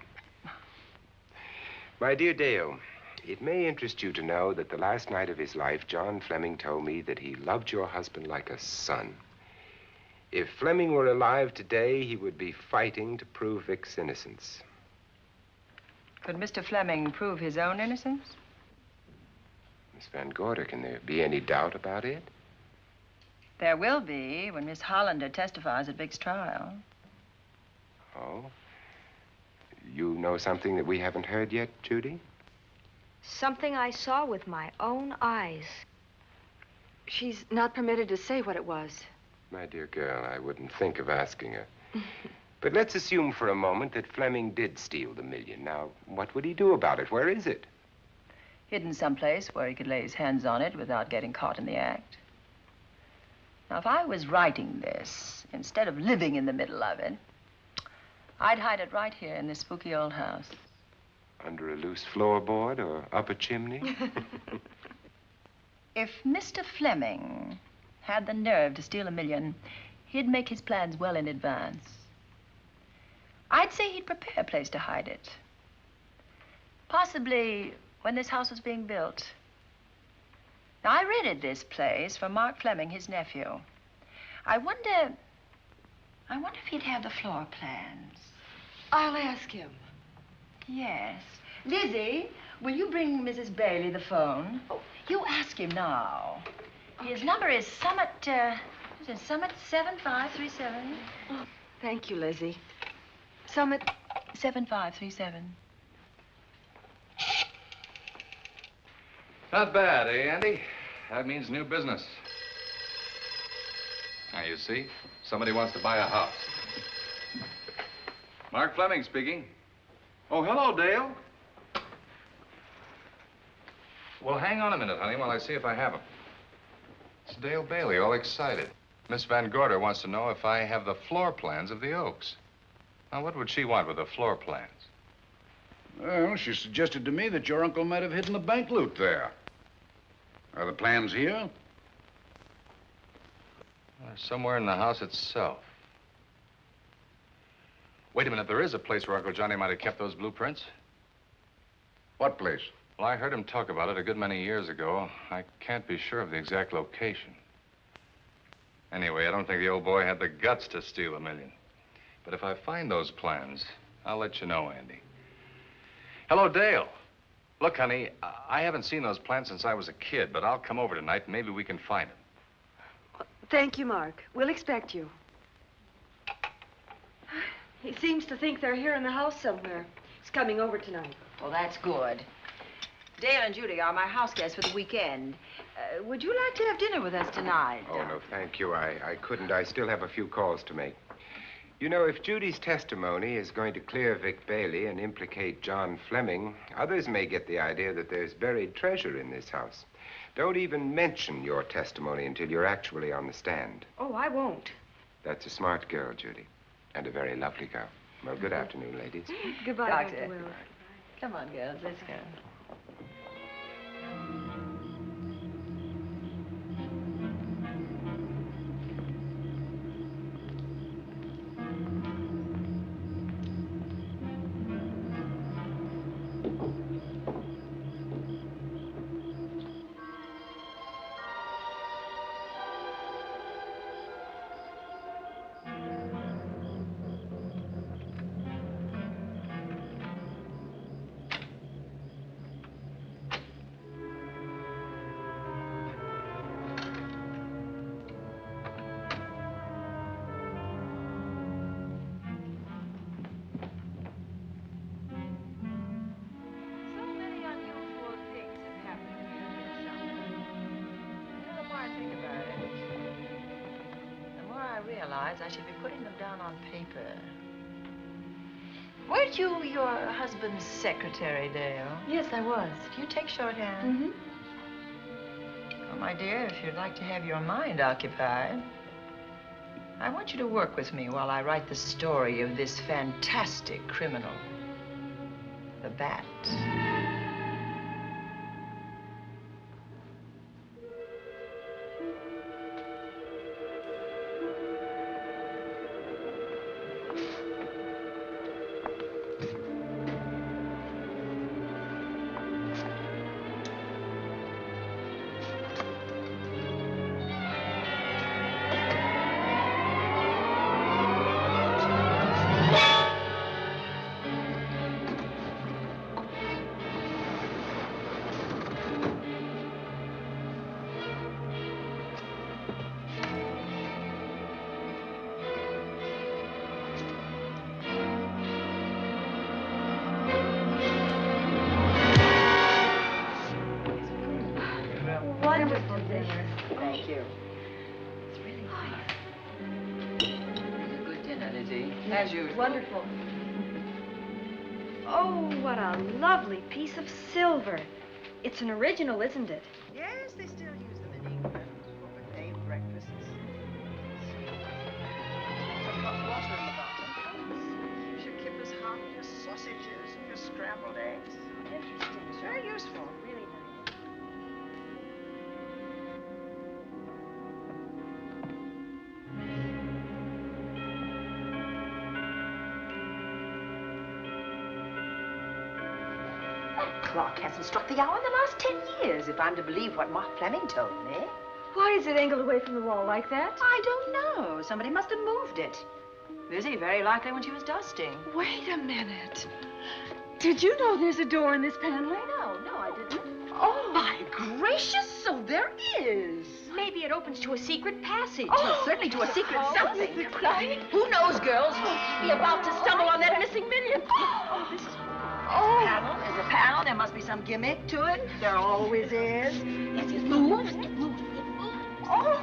Speaker 8: My dear Dale, it may interest you to know that the last night of his life, John Fleming told me that he loved your husband like a son. If Fleming were alive today, he would be fighting to prove Vic's innocence.
Speaker 1: Could Mr. Fleming prove his own innocence?
Speaker 8: Miss Van Gorder, can there be any doubt about it?
Speaker 1: There will be when Miss Hollander testifies at Vic's trial.
Speaker 8: Oh? You know something that we haven't heard yet, Judy?
Speaker 4: Something I saw with my own eyes. She's not permitted to say what it was.
Speaker 8: My dear girl, I wouldn't think of asking her. But let's assume for a moment that Fleming did steal the $1 million. Now, what would he do about it? Where is it?
Speaker 1: Hidden someplace where he could lay his hands on it without getting caught in the act. Now, if I was writing this, instead of living in the middle of it, I'd hide it right here in this spooky old house.
Speaker 8: Under a loose floorboard or up a chimney?
Speaker 1: If Mr. Fleming had the nerve to steal $1 million, he'd make his plans well in advance. I'd say he'd prepare a place to hide it. Possibly when this house was being built. Now, I rented this place from Mark Fleming, his nephew. I wonder if he'd have the floor plans.
Speaker 4: I'll ask him.
Speaker 1: Yes. Lizzie, will you bring Mrs. Bailey the phone? Oh, you ask him now. Okay. His number is Summit 7537.
Speaker 4: Oh, thank you, Lizzie. Summit
Speaker 1: 7537.
Speaker 13: Not bad, eh, Andy? That means new business. Now, you see, somebody wants to buy a house. Mark Fleming speaking. Oh, hello, Dale. Well, hang on a minute, honey, while I see if I have him. It's Dale Bailey, all excited. Miss Van Gorder wants to know if I have the floor plans of the Oaks. Now, what would she want with the floor plans?
Speaker 3: Well, she suggested to me that your uncle might have hidden the bank loot there. Are the plans here?
Speaker 13: Somewhere in the house itself. Wait a minute, there is a place where Uncle Johnny might have kept those blueprints.
Speaker 3: What place?
Speaker 13: Well, I heard him talk about it a good many years ago. I can't be sure of the exact location. Anyway, I don't think the old boy had the guts to steal $1 million. But if I find those plans, I'll let you know, Andy. Hello, Dale. Look, honey, I haven't seen those plans since I was a kid, but I'll come over tonight and maybe we can find them.
Speaker 4: Thank you, Mark. We'll expect you. He seems to think they're here in the house somewhere. He's coming over tonight.
Speaker 1: Well, that's good. Dale and Judy are my house guests for the weekend. Would you like to have dinner with us tonight?
Speaker 8: Oh, no, thank you. I couldn't. I still have a few calls to make. You know, if Judy's testimony is going to clear Vic Bailey and implicate John Fleming, others may get the idea that there's buried treasure in this house. Don't even mention your testimony until you're actually on the stand.
Speaker 4: Oh, I won't.
Speaker 8: That's a smart girl, Judy, and a very lovely girl. Well, good afternoon, ladies.
Speaker 4: Goodbye,
Speaker 1: Doctor.
Speaker 4: Dr. Will.
Speaker 1: Come on, girls, let's go. I should be putting them down on paper. Weren't you your husband's secretary, Dale?
Speaker 4: Yes, I was.
Speaker 1: Do you take shorthand?
Speaker 4: Mm-hmm.
Speaker 1: Well, my dear, if you'd like to have your mind occupied, I want you to work with me while I write the story of this fantastic criminal, the Bat. Thank you. It's really nice. A good dinner, Lizzie. As usual.
Speaker 4: Wonderful. Oh, what a lovely piece of silver. It's an original, isn't it?
Speaker 1: Yes, they still use them in England for buffet breakfasts. Some hot water in the bottom. You should keep as hot your sausages and your scrambled eggs. Interesting. It's very useful. Really nice. Clock hasn't struck the hour in the last 10 years, if I'm to believe what Mark Fleming told me.
Speaker 4: Why is it angled away from the wall like that?
Speaker 1: I don't know. Somebody must have moved it. Lizzie, very likely when she was dusting.
Speaker 4: Wait a minute. Did you know there's a door in this paneling?
Speaker 1: No, I didn't.
Speaker 4: Oh, my gracious, so there is.
Speaker 2: Maybe it opens to a secret passage.
Speaker 1: Well, certainly to a secret something. Who knows, girls? We'll be about to stumble on that missing million. Oh, this is...
Speaker 4: Oh.
Speaker 1: There's a panel. There must be some gimmick to it. There always is. Yes, it moves. It moves. It moves. Oh.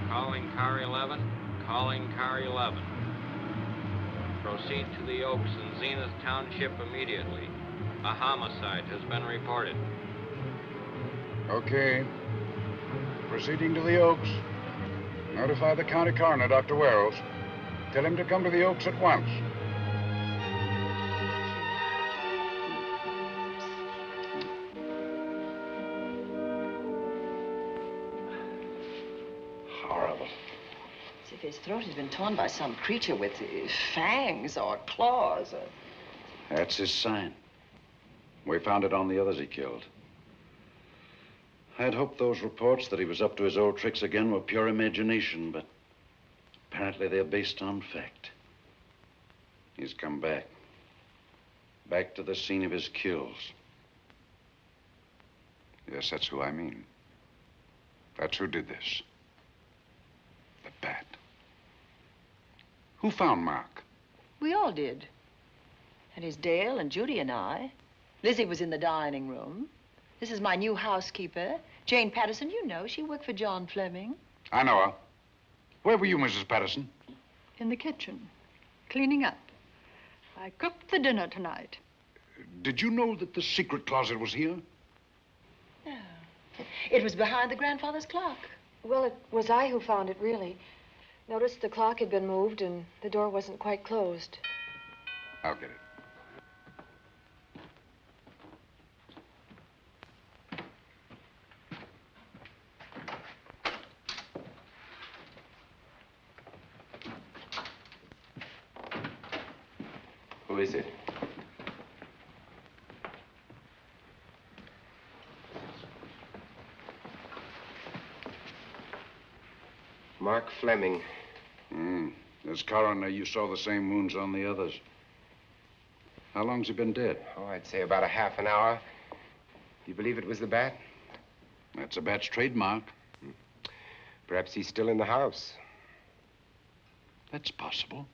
Speaker 15: Calling car 11. Calling car 11. Proceed to the Oaks in Zenith Township immediately. A homicide has been reported.
Speaker 3: Okay. Proceeding to the Oaks. Notify the county coroner, Dr. Wells. Tell him to come to the Oaks at once.
Speaker 1: Horrible. As if his throat has been torn by some creature with fangs or claws.
Speaker 3: That's his sign. We found it on the others he killed. I'd hoped those reports that he was up to his old tricks again were pure imagination, but apparently they're based on fact. He's come back. Back to the scene of his kills. Yes, that's who I mean. That's who did this. The bat. Who found Mark?
Speaker 1: We all did. And his Dale and Judy and I. Lizzie was in the dining room. This is my new housekeeper, Jane Patterson. You know, she worked for John Fleming.
Speaker 3: I know her. Where were you, Mrs. Patterson?
Speaker 16: In the kitchen, cleaning up. I cooked the dinner tonight.
Speaker 3: Did you know that the secret closet was here?
Speaker 1: No. It was behind the grandfather's clock.
Speaker 11: Well, it was I who found it, really. Noticed the clock had been moved and the door wasn't quite closed.
Speaker 3: I'll get it.
Speaker 8: Who is it? Mark Fleming.
Speaker 3: As coroner, you saw the same wounds on the others. How long's he been dead?
Speaker 8: Oh, I'd say about a half an hour. You believe it was the bat?
Speaker 3: That's a bat's trademark.
Speaker 8: Perhaps he's still in the house.
Speaker 3: That's possible.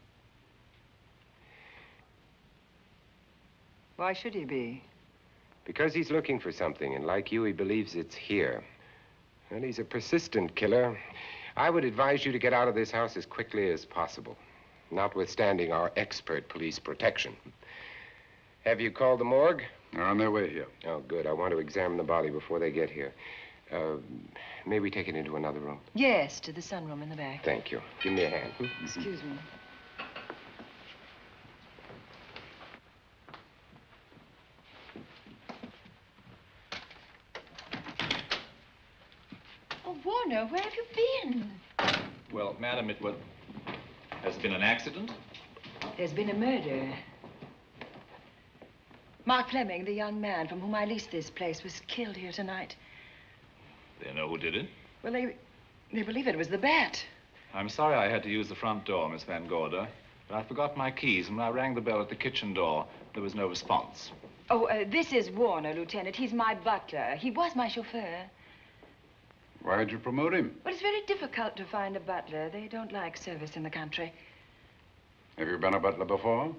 Speaker 1: Why should he be?
Speaker 8: Because he's looking for something, and like you, he believes it's here. And he's a persistent killer. I would advise you to get out of this house as quickly as possible, notwithstanding our expert police protection. Have you called the morgue?
Speaker 3: They're on their way here.
Speaker 8: Oh, good. I want to examine the body before they get here. May we take it into another room?
Speaker 1: Yes, to the sunroom in the back.
Speaker 8: Thank you. Give me a hand.
Speaker 1: Excuse me. Oh, Warner, where have you been?
Speaker 14: Well, madam, has been an accident?
Speaker 1: There's been a murder. Mark Fleming, the young man from whom I leased this place, was killed here tonight.
Speaker 14: They know who did it?
Speaker 1: Well, they believe it was the bat.
Speaker 14: I'm sorry I had to use the front door, Miss Van Gorder, but I forgot my keys, and when I rang the bell at the kitchen door, there was no response.
Speaker 1: Oh, this is Warner, Lieutenant. He's my butler. He was my chauffeur.
Speaker 3: Why'd you promote him?
Speaker 1: Well, it's very difficult to find a butler. They don't like service in the country.
Speaker 3: Have you been a butler before?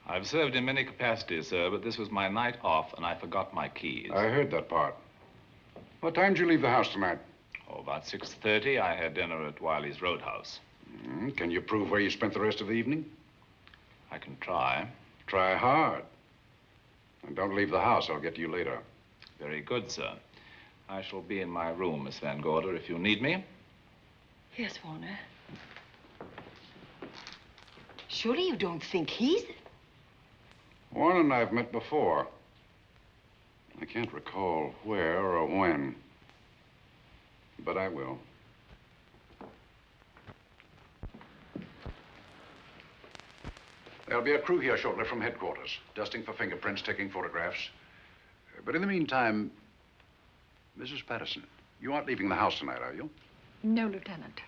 Speaker 14: I've served in many capacities, sir, but this was my night off, and I forgot my keys.
Speaker 3: I heard that part. What time did you leave the house tonight?
Speaker 14: Oh, about 6:30. I had dinner at Wiley's Roadhouse.
Speaker 3: Can you prove where you spent the rest of the evening?
Speaker 14: I can try.
Speaker 3: Try hard. And don't leave the house. I'll get to you later.
Speaker 14: Very good, sir. I shall be in my room, Miss Van Gorder, if you need me.
Speaker 1: Yes, Warner. Surely you don't think he's...
Speaker 3: Warren and I've met before. I can't recall where or when, but I will. There'll be a crew here shortly from headquarters, dusting for fingerprints, taking photographs. But in the meantime, Mrs. Patterson, you aren't leaving the house tonight, are you?
Speaker 16: No, Lieutenant.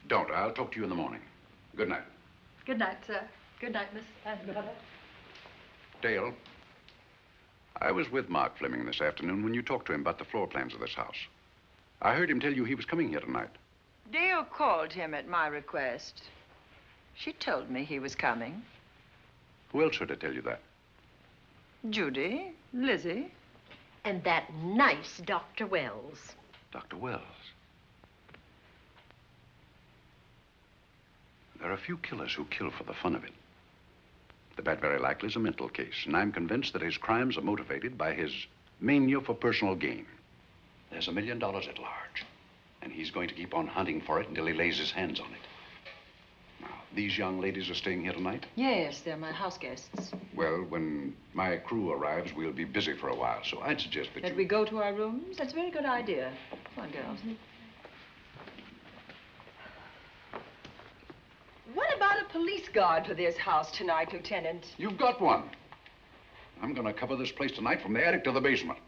Speaker 3: Don't. I'll talk to you in the morning. Good night.
Speaker 16: Good night, sir. Good night, Miss Van Gorder.
Speaker 3: Dale, I was with Mark Fleming this afternoon when you talked to him about the floor plans of this house. I heard him tell you he was coming here tonight.
Speaker 1: Dale called him at my request. She told me he was coming.
Speaker 3: Who else heard her tell you that?
Speaker 1: Judy, Lizzie.
Speaker 2: And that nice Dr. Wells.
Speaker 3: Dr. Wells. There are a few killers who kill for the fun of it. The bat very likely is a mental case, and I'm convinced that his crimes are motivated by his mania for personal gain. There's $1 million at large, and he's going to keep on hunting for it until he lays his hands on it. Now, these young ladies are staying here tonight?
Speaker 1: Yes, they're my house guests.
Speaker 3: Well, when my crew arrives, we'll be busy for a while, so I'd suggest that
Speaker 1: That we go to our rooms? That's a very good idea. Come on, girls. What about a police guard for this house tonight, Lieutenant?
Speaker 3: You've got one. I'm going to cover this place tonight from the attic to the basement.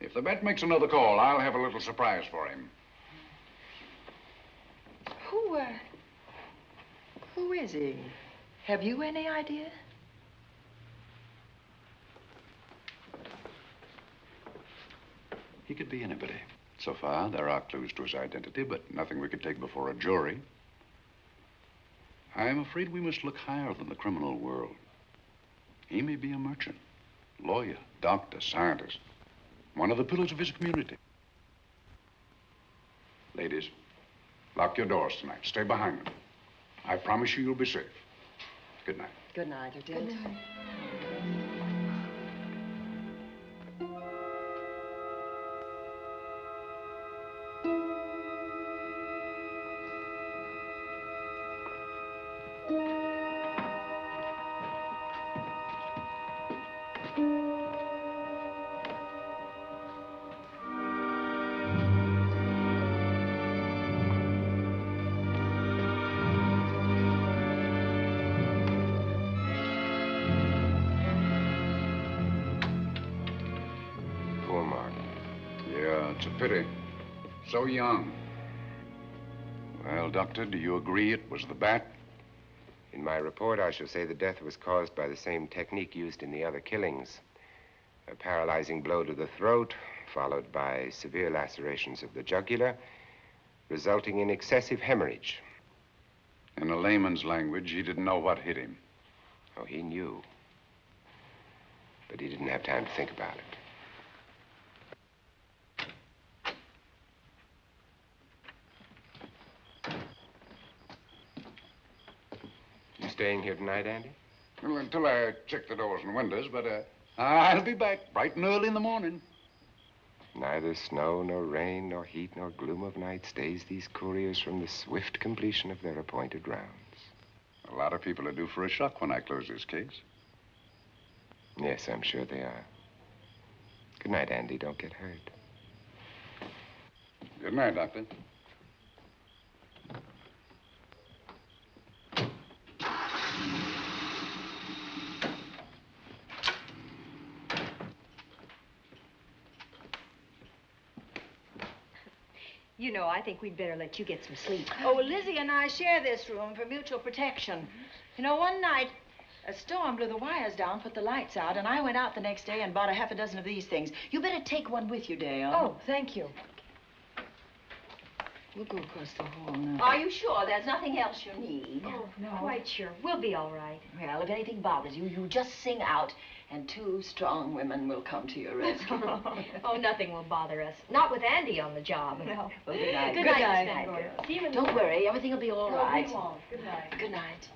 Speaker 3: If the vet makes another call, I'll have a little surprise for him.
Speaker 1: Who is he? Have you any idea?
Speaker 3: He could be anybody. So far, there are clues to his identity, but nothing we could take before a jury. I'm afraid we must look higher than the criminal world. He may be a merchant, lawyer, doctor, scientist, one of the pillars of his community. Ladies, lock your doors tonight. Stay behind them. I promise you you'll be safe. Good night.
Speaker 1: Good night, Lieutenant.
Speaker 4: Good night.
Speaker 3: It's a pity. So young. Well, Doctor, do you agree it was the bat?
Speaker 8: In my report, I shall say the death was caused by the same technique used in the other killings. A paralyzing blow to the throat, followed by severe lacerations of the jugular, resulting in excessive hemorrhage.
Speaker 3: In a layman's language, he didn't know what hit him.
Speaker 8: Oh, he knew. But he didn't have time to think about it. Staying here tonight, Andy?
Speaker 3: Well, until I check the doors and windows, but I'll be back bright and early in the morning.
Speaker 8: Neither snow, nor rain, nor heat, nor gloom of night stays these couriers from the swift completion of their appointed rounds.
Speaker 3: A lot of people are due for a shock when I close this case.
Speaker 8: Yes, I'm sure they are. Good night, Andy. Don't get hurt.
Speaker 3: Good night, Doctor.
Speaker 2: You know, I think we'd better let you get some sleep.
Speaker 9: Oh, Lizzie and I share this room for mutual protection. You know, one night, a storm blew the wires down, put the lights out, and I went out the next day and bought a half a dozen of these things. You better take one with you, Dale.
Speaker 4: Oh, thank you.
Speaker 9: We'll go across the hall now.
Speaker 2: Are you sure there's nothing else you need?
Speaker 4: Oh, no. Quite sure. We'll be all right.
Speaker 9: Well, if anything bothers you, you just sing out, and 2 strong women will come to your rescue.
Speaker 4: Oh, nothing will bother us. Not with Andy on the job.
Speaker 9: No. Well, good night.
Speaker 4: Good night, Miss Van Gordon. See you in the
Speaker 9: Don't worry, everything will be all right.
Speaker 4: We won't. Good night.
Speaker 9: Good night.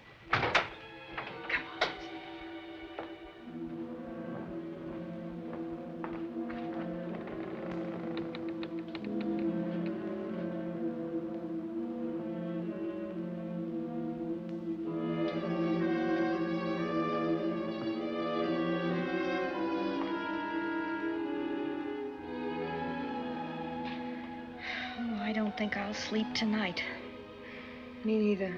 Speaker 11: I don't think I'll sleep tonight.
Speaker 4: Me neither.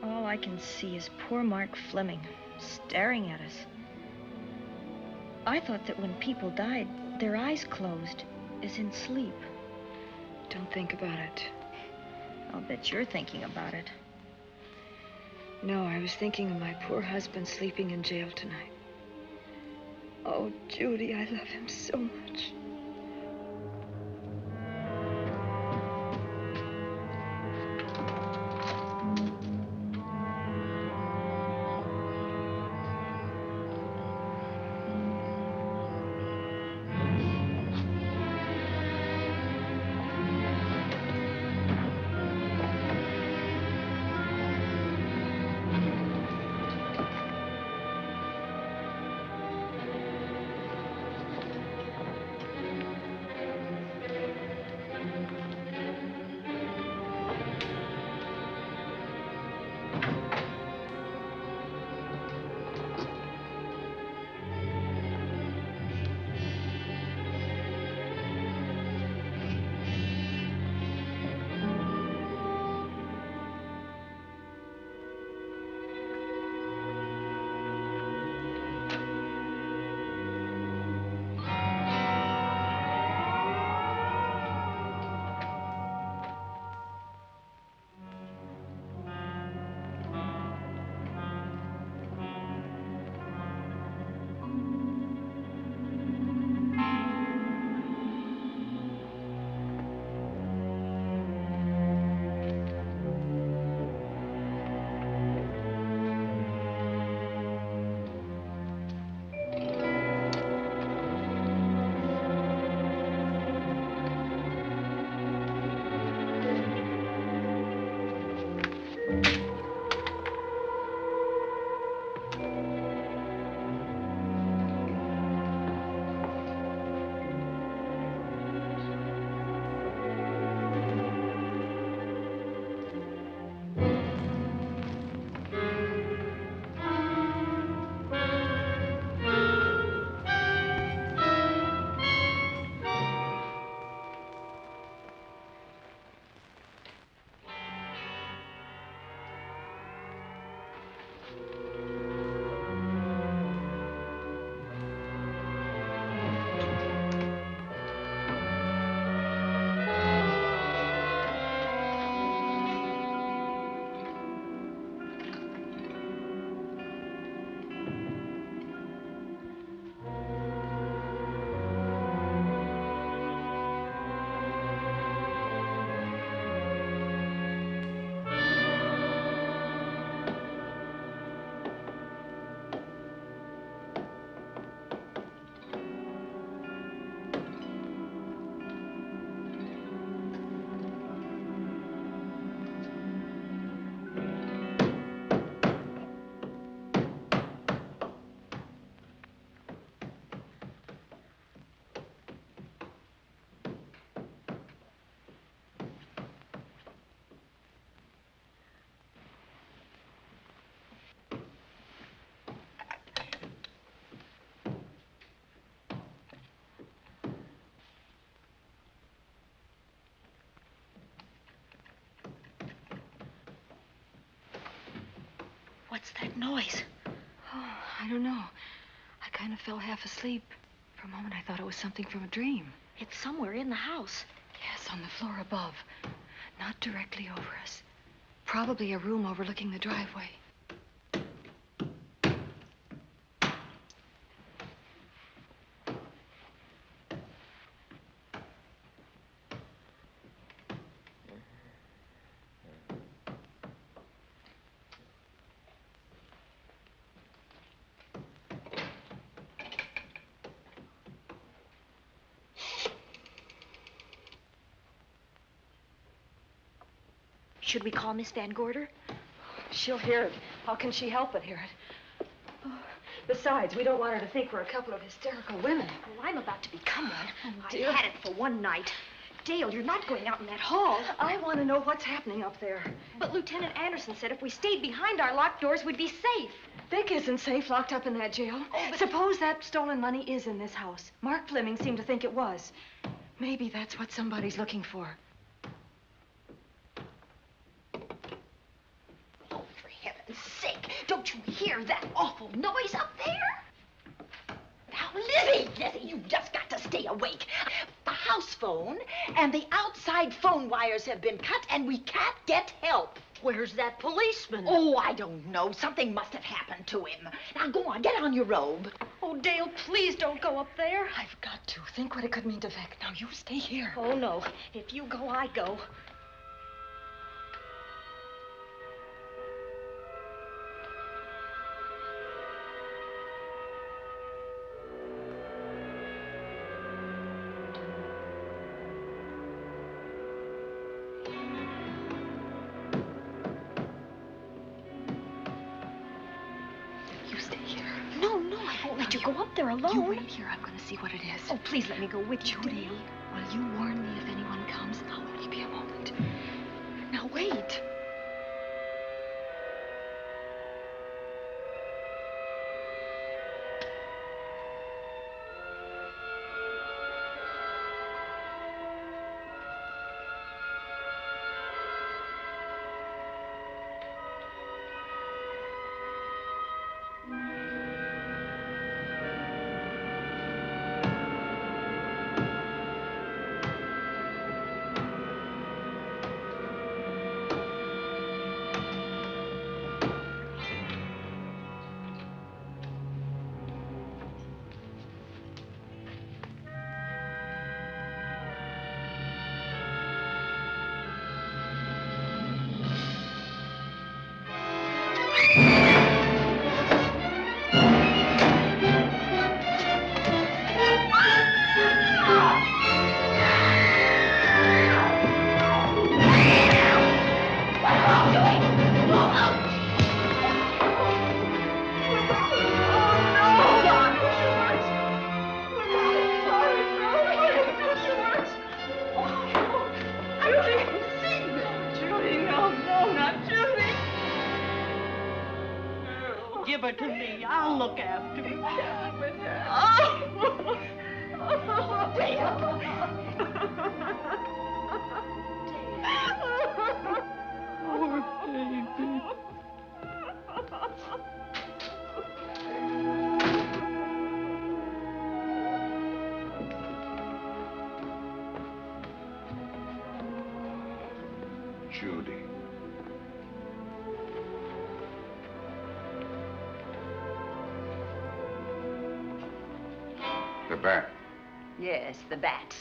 Speaker 11: All I can see is poor Mark Fleming staring at us. I thought that when people died, their eyes closed, as in sleep.
Speaker 4: Don't think about it.
Speaker 11: I'll bet you're thinking about it.
Speaker 4: No, I was thinking of my poor husband sleeping in jail tonight. Oh, Judy, I love him so much.
Speaker 11: What's that noise?
Speaker 4: Oh, I don't know. I kind of fell half asleep. For a moment, I thought it was something from a dream.
Speaker 11: It's somewhere in the house.
Speaker 4: Yes, on the floor above. Not directly over us. Probably a room overlooking the driveway.
Speaker 11: Should we call Miss Van Gorder?
Speaker 4: She'll hear it. How can she help but hear it? Oh, besides, we don't want her to think we're a couple of hysterical women.
Speaker 11: Oh, I'm about to become one.
Speaker 4: Oh,
Speaker 11: I
Speaker 4: dear.
Speaker 11: had it for one night. Dale, you're not going out in that hall.
Speaker 4: I want to know what's happening up there.
Speaker 11: But Lieutenant Anderson said if we stayed behind our locked doors, we'd be safe.
Speaker 4: Vic isn't safe locked up in that jail.
Speaker 11: Oh, but...
Speaker 4: Suppose that stolen money is in this house. Mark Fleming seemed to think it was. Maybe that's what somebody's looking for.
Speaker 2: Heaven's sake, don't you hear that awful noise up there? Now, Lizzie, you've just got to stay awake. The house phone and the outside phone wires have been cut, and we can't get help.
Speaker 10: Where's that policeman?
Speaker 2: Oh, I don't know. Something must have happened to him. Now, go on, get on your robe.
Speaker 11: Oh, Dale, please don't go up there.
Speaker 4: I've got to. Think what it could mean to Vic. Now, you stay here.
Speaker 11: Oh, no. If you go, I go. Go up there alone.
Speaker 4: You wait here. I'm going to see what it is.
Speaker 11: Oh, please let me go with you,
Speaker 4: Judy,
Speaker 11: Dale.
Speaker 4: Will you warn me if anyone comes? I'll only be a moment. Now, wait.
Speaker 10: Give her to me. I'll look after her. Poor baby.
Speaker 3: Judy. The bat.
Speaker 2: Yes, the bat.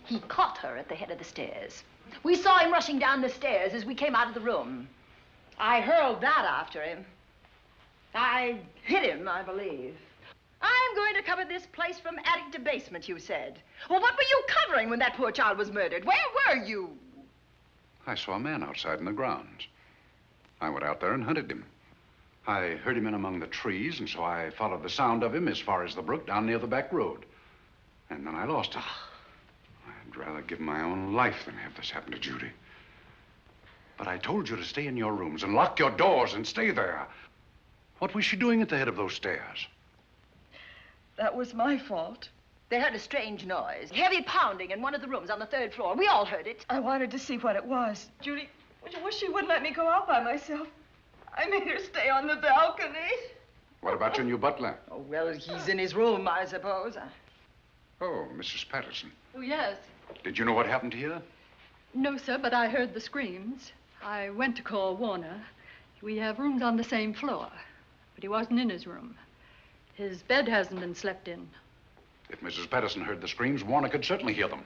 Speaker 2: He caught her at the head of the stairs. We saw him rushing down the stairs as we came out of the room. I hurled that after him. I hit him, I believe. I'm going to cover this place from attic to basement, you said. Well, what were you covering when that poor child was murdered? Where were you?
Speaker 3: I saw a man outside in the grounds. I went out there and hunted him. I heard him in among the trees, and so I followed the sound of him as far as the brook down near the back road. And then I lost him. I'd rather give my own life than have this happen to Judy. But I told you to stay in your rooms and lock your doors and stay there. What was she doing at the head of those stairs?
Speaker 4: That was my fault.
Speaker 2: They heard a strange noise. Heavy pounding in one of the rooms on the 3rd floor. We all heard it.
Speaker 4: I wanted to see what it was. Judy, I wish she wouldn't let me go out by myself.
Speaker 9: I made her stay on the balcony.
Speaker 3: What about your new butler?
Speaker 9: Oh, well, he's in his room, I suppose.
Speaker 3: Oh, Mrs. Patterson.
Speaker 16: Oh, yes.
Speaker 3: Did you know what happened here?
Speaker 16: No, sir, but I heard the screams. I went to call Warner. We have rooms on the same floor, but he wasn't in his room. His bed hasn't been slept in.
Speaker 3: If Mrs. Patterson heard the screams, Warner could certainly hear them.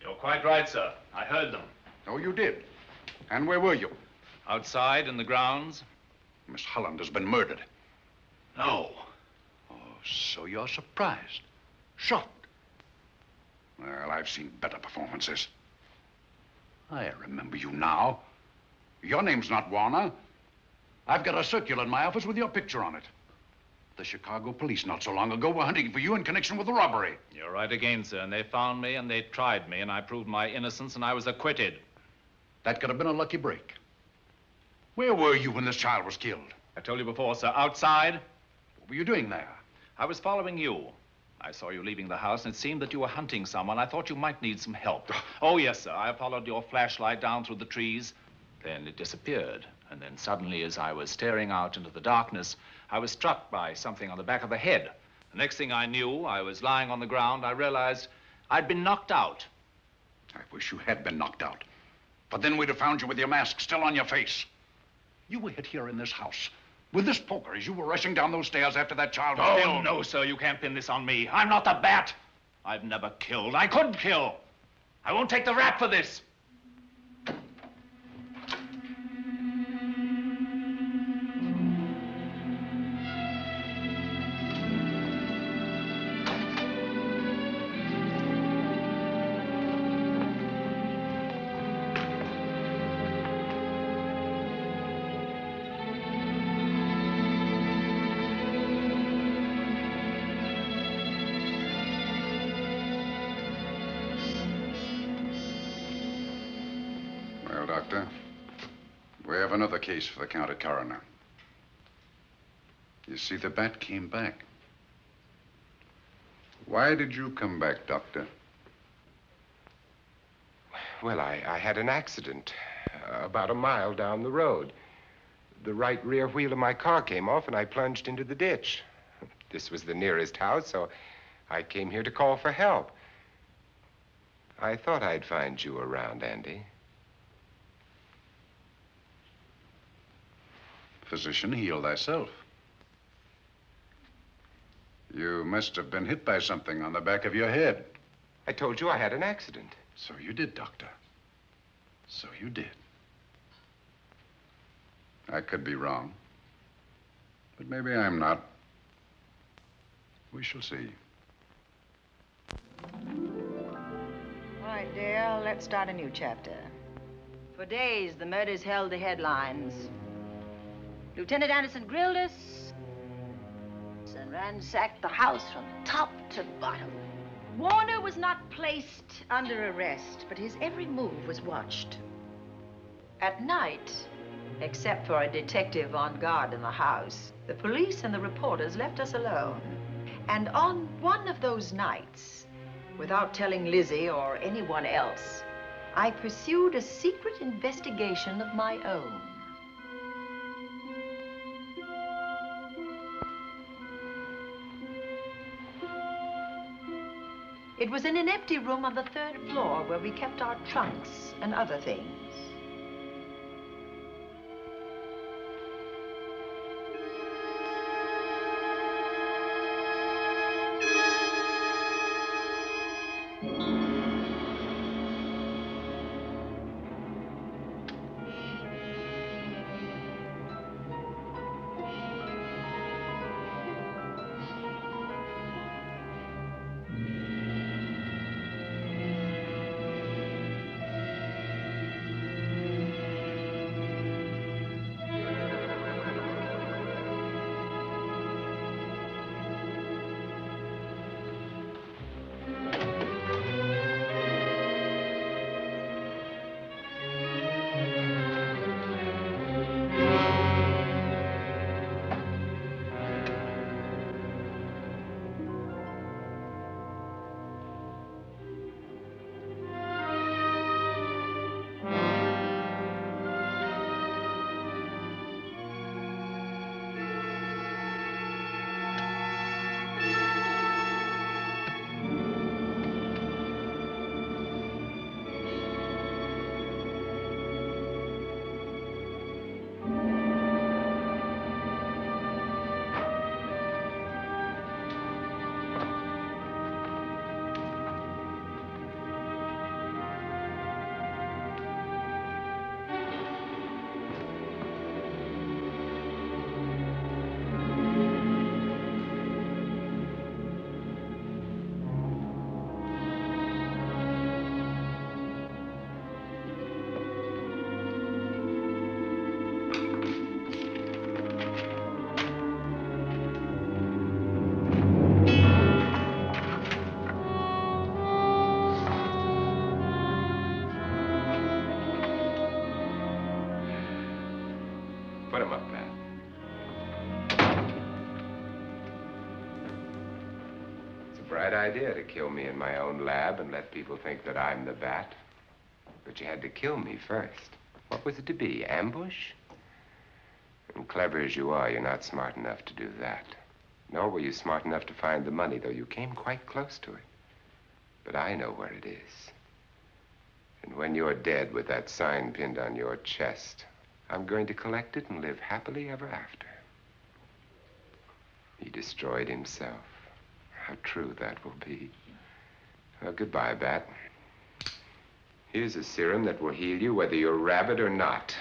Speaker 14: You're quite right, sir. I heard them.
Speaker 3: Oh, you did? And where were you?
Speaker 14: Outside in the grounds.
Speaker 3: Miss Holland has been murdered. No. Oh, so you're surprised. Shocked. Well, I've seen better performances. I remember you now. Your name's not Warner. I've got a circular in my office with your picture on it. The Chicago police not so long ago were hunting for you in connection with the robbery.
Speaker 14: You're right again, sir. And they found me and they tried me and I proved my innocence and I was acquitted.
Speaker 3: That could have been a lucky break. Where were you when this child was killed?
Speaker 14: I told you before, sir. Outside.
Speaker 3: What were you doing there?
Speaker 14: I was following you. I saw you leaving the house, and it seemed that you were hunting someone. I thought you might need some help. Oh, yes, sir. I followed your flashlight down through the trees. Then it disappeared. And then suddenly, as I was staring out into the darkness, I was struck by something on the back of the head. The next thing I knew, I was lying on the ground. I realized I'd been knocked out.
Speaker 3: I wish you had been knocked out. But then we'd have found you with your mask still on your face. You were hit here in this house with this poker as you were rushing down those stairs after that child was killed.
Speaker 14: Oh, no, sir. You can't pin this on me. I'm not the bat. I've never killed. I couldn't kill. I won't take the rap for this.
Speaker 3: Doctor. We have another case for the county coroner. You see, the bat came back. Why did you come back, Doctor?
Speaker 8: Well, I had an accident about a mile down the road. The right rear wheel of my car came off, and I plunged into the ditch. This was the nearest house, so I came here to call for help. I thought I'd find you around, Andy.
Speaker 3: Physician, heal thyself. You must have been hit by something on the back of your head.
Speaker 8: I told you I had an accident.
Speaker 3: So you did, Doctor. So you did. I could be wrong. But maybe I'm not. We shall see.
Speaker 1: All right, dear, let's start a new chapter. For days, the murders held the headlines. Lieutenant Anderson grilled us and ransacked the house from top to bottom. Warner was not placed under arrest, but his every move was watched. At night, except for a detective on guard in the house, the police and the reporters left us alone. And on one of those nights, without telling Lizzie or anyone else, I pursued a secret investigation of my own. It was in an empty room on the 3rd floor where we kept our trunks and other things.
Speaker 8: Put him up, Pat. It's a bright idea to kill me in my own lab and let people think that I'm the bat. But you had to kill me first. What was it to be, ambush? And clever as you are, you're not smart enough to do that. Nor were you smart enough to find the money, though you came quite close to it. But I know where it is. And when you're dead with that sign pinned on your chest, I'm going to collect it and live happily ever after. He destroyed himself. How true that will be. Well, goodbye, Bat. Here's a serum that will heal you whether you're rabid or not.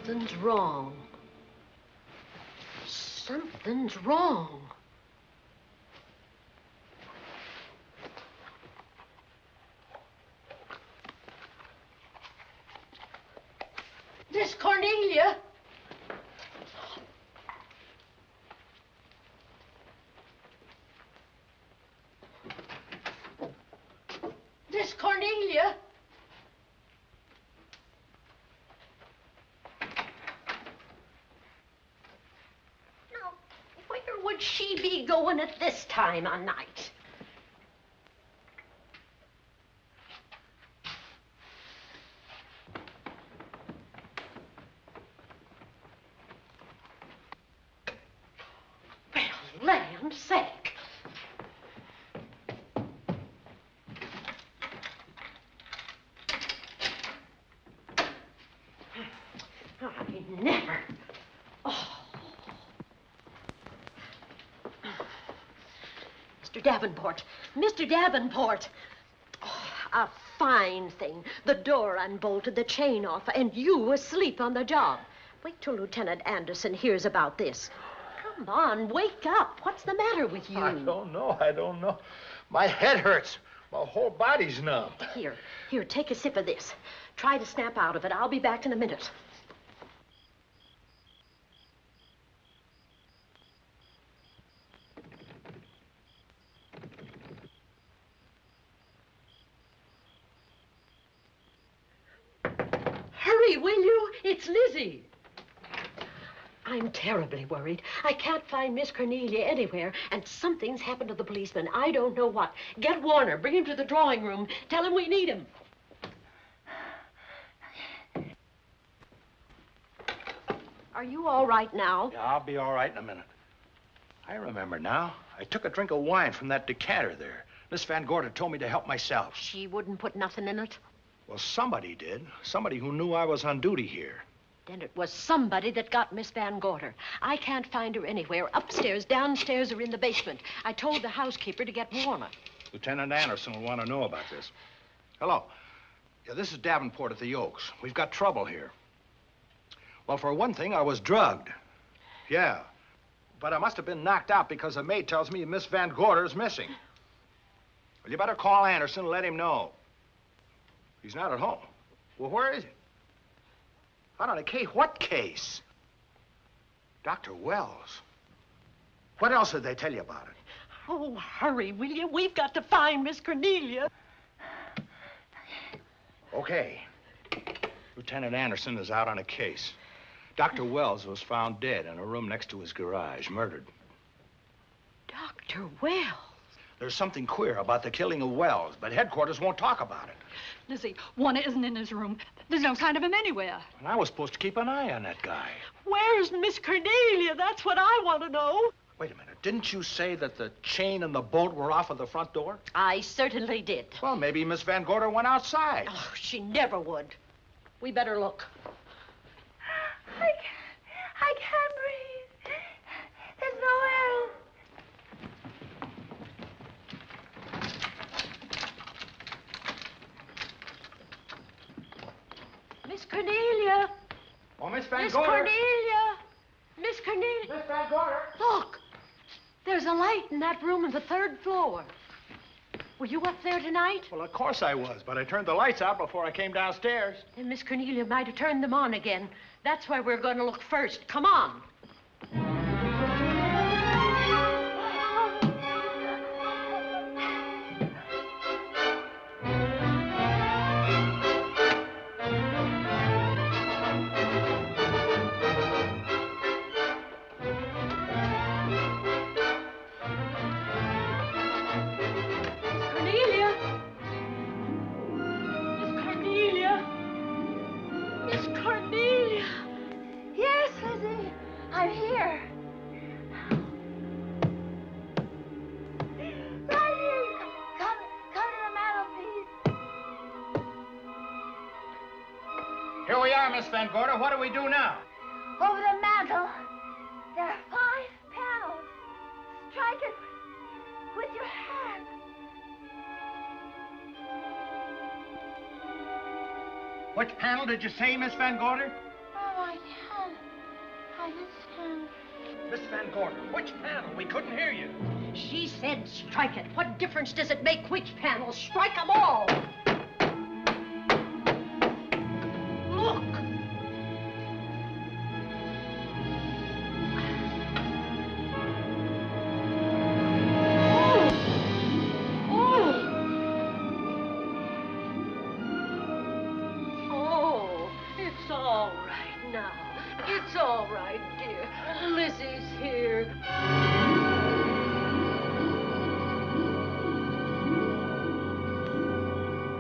Speaker 2: Something's wrong. Something's wrong. Miss Cornelia. Miss Cornelia. Where would she be going at this time of night? Well, land's sake. I never. Mr. Davenport. Mr. Davenport. Oh, a fine thing. The door unbolted, the chain off, and you asleep on the job. Wait till Lieutenant Anderson hears about this. Come on, wake up. What's the matter with you?
Speaker 17: I don't know. My head hurts. My whole body's numb.
Speaker 2: Here, take a sip of this. Try to snap out of it. I'll be back in a minute. Hurry, will you? It's Lizzie. I'm terribly worried. I can't find Miss Cornelia anywhere, and something's happened to the policeman. I don't know what. Get Warner. Bring him to the drawing room. Tell him we need him. Are you all right now?
Speaker 17: Yeah, I'll be all right in a minute. I remember now. I took a drink of wine from that decanter there. Miss Van Gorder told me to help myself.
Speaker 2: She wouldn't put nothing in it?
Speaker 17: Well, somebody did. Somebody who knew I was on duty here.
Speaker 2: Then it was somebody that got Miss Van Gorder. I can't find her anywhere. Upstairs, downstairs, or in the basement. I told the housekeeper to get Warner.
Speaker 17: Lieutenant Anderson will want to know about this. Hello. Yeah, this is Davenport at the Oaks. We've got trouble here. Well, for one thing, I was drugged. Yeah. But I must have been knocked out because the maid tells me Miss Van Gorder is missing. Well, you better call Anderson and let him know. He's not at home. Well, where is he? Out on a case? What case? Dr. Wells. What else did they tell you about it?
Speaker 10: Oh, hurry, will you? We've got to find Miss Cornelia.
Speaker 17: Okay. Lieutenant Anderson is out on a case. Dr. Wells was found dead in a room next to his garage, murdered.
Speaker 10: Dr. Wells?
Speaker 17: There's something queer about the killing of Wells, but headquarters won't talk about it.
Speaker 16: Lizzie, Warner isn't in his room. There's no sign of him anywhere.
Speaker 17: And I was supposed to keep an eye on that guy.
Speaker 10: Where's Miss Cornelia? That's what I want to know.
Speaker 17: Wait a minute. Didn't you say that the chain and the bolt were off of the front door?
Speaker 10: I certainly did.
Speaker 17: Well, maybe Miss Van Gorder went outside.
Speaker 10: Oh, she never would. We better look.
Speaker 18: I can't breathe. There's no air.
Speaker 10: Miss Cornelia.
Speaker 17: Oh, Miss Van
Speaker 10: Miss
Speaker 17: Gorder.
Speaker 10: Cornelia. Miss Cornelia.
Speaker 17: Miss Van Gorder.
Speaker 10: Look. There's a light in that room on the 3rd floor. Were you up there tonight?
Speaker 17: Well, of course I was, but I turned the lights out before I came downstairs.
Speaker 10: Then Miss Cornelia might have turned them on again. That's why we're going to look first. Come on.
Speaker 17: Here we are, Miss Van Gorder. What do we do now?
Speaker 18: Over the mantel, there are 5 panels. Strike it with your hand.
Speaker 17: Which panel did you say, Miss Van Gorder?
Speaker 18: Oh, I can't. I just can't.
Speaker 17: Miss Van Gorder, which panel? We couldn't hear you.
Speaker 10: She said strike it. What difference does it make which panel? Strike them all. Look. Oh, it's all right now. It's all right, dear. Lizzie's here.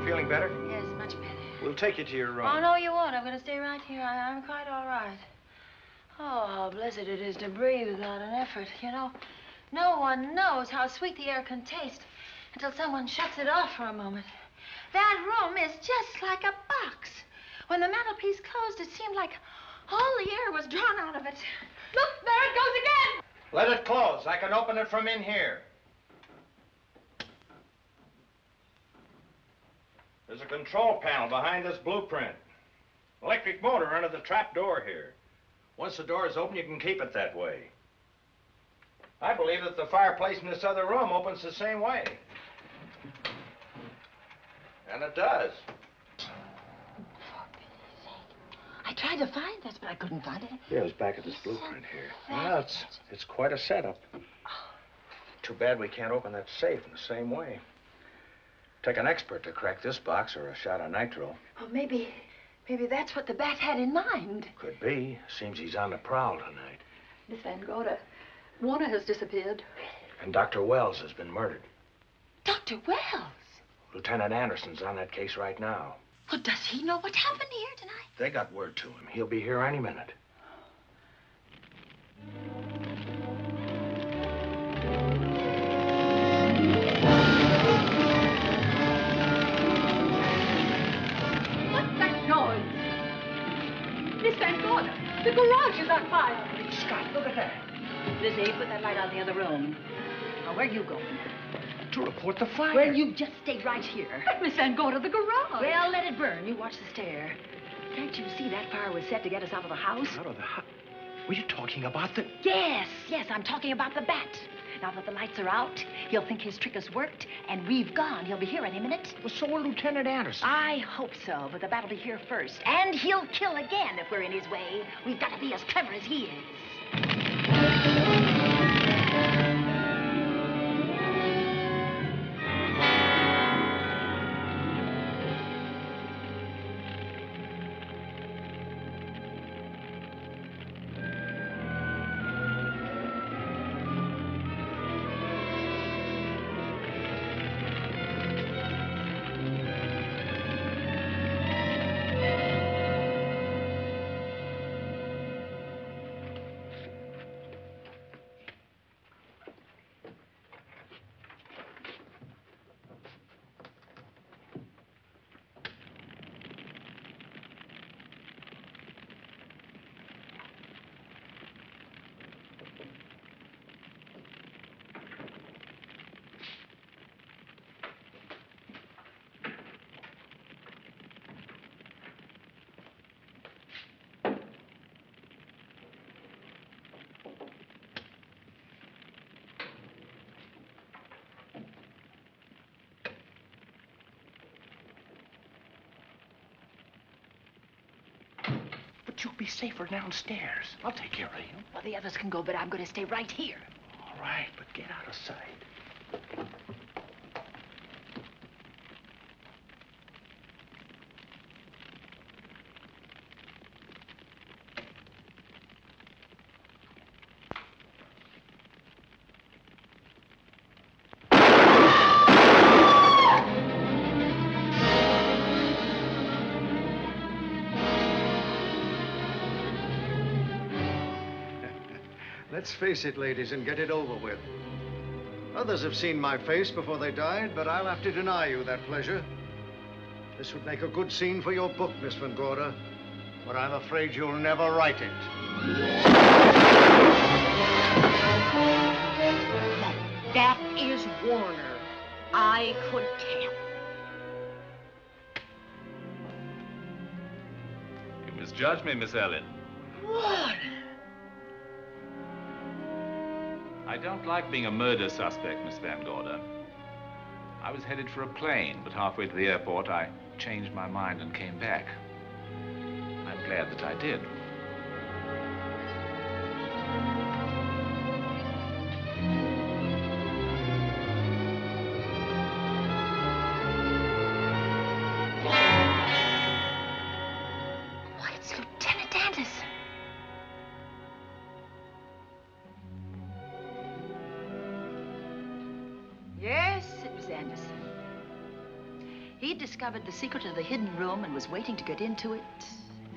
Speaker 17: Feeling better?
Speaker 1: Yes, much better.
Speaker 17: We'll take you to your room.
Speaker 1: Oh, no, you won't. I'm going to stay right here. I'm quite all right. Oh, how blessed it is to breathe without an effort. You know, no one knows how sweet the air can taste until someone shuts it off for a moment. That room is just like a box. When the mantelpiece closed, it seemed like all the air was drawn out of it. Look, there it goes again!
Speaker 17: Let it close. I can open it from in here. There's a control panel behind this blueprint. Electric motor under the trap door here. Once the door is open, you can keep it that way. I believe that the fireplace in this other room opens the same way. And it does.
Speaker 1: I tried to find this, but I couldn't find it.
Speaker 17: Yeah, it was back at this blueprint here. Well, it's quite a setup. Too bad we can't open that safe in the same way. Take an expert to crack this box or a shot of nitro.
Speaker 1: Oh, maybe that's what the bat had in mind.
Speaker 17: Could be. Seems he's on the prowl tonight.
Speaker 16: Miss Van Gorder, Warner has disappeared.
Speaker 17: And Dr. Wells has been murdered.
Speaker 1: Dr. Wells?
Speaker 17: Lieutenant Anderson's on that case right now.
Speaker 1: Well, does he know what happened here tonight?
Speaker 17: They got word to him. He'll be here any minute.
Speaker 16: What's that noise? Miss Van Gorder, the garage is on fire.
Speaker 17: Scott, look at that.
Speaker 9: Lizzie, put that light out in the other room. Now, where are you going?
Speaker 17: To report the fire.
Speaker 2: Well, you just stay right here.
Speaker 16: Miss Van, go to the garage.
Speaker 2: Well, let it burn. You watch the stair. Can't you see that fire was set to get us out of the house?
Speaker 17: Out of the house? Were you talking about the...
Speaker 2: Yes, I'm talking about the bat. Now that the lights are out, he'll think his trick has worked, and we've gone. He'll be here any minute.
Speaker 17: Well, so will Lieutenant Anderson.
Speaker 2: I hope so, but the bat will be here first. And he'll kill again if we're in his way. We've got to be as clever as he is.
Speaker 17: But you'll be safer downstairs. I'll take care of you.
Speaker 2: Well, the others can go, but I'm going to stay right here.
Speaker 17: All right, but get out of sight.
Speaker 19: Let's face it, ladies, and get it over with. Others have seen my face before they died, but I'll have to deny you that pleasure. This would make a good scene for your book, Miss Van Gorder, but I'm afraid you'll never write it.
Speaker 2: That is Warner. I could tell.
Speaker 14: You misjudged me, Miss Ellen.
Speaker 2: Warner!
Speaker 14: I don't like being a murder suspect, Miss Van Gorder. I was headed for a plane, but halfway to the airport, I changed my mind and came back. I'm glad that I did.
Speaker 2: Why, it's Lieutenant Anderson. Yes, it was Anderson. He discovered the secret of the hidden room and was waiting to get into it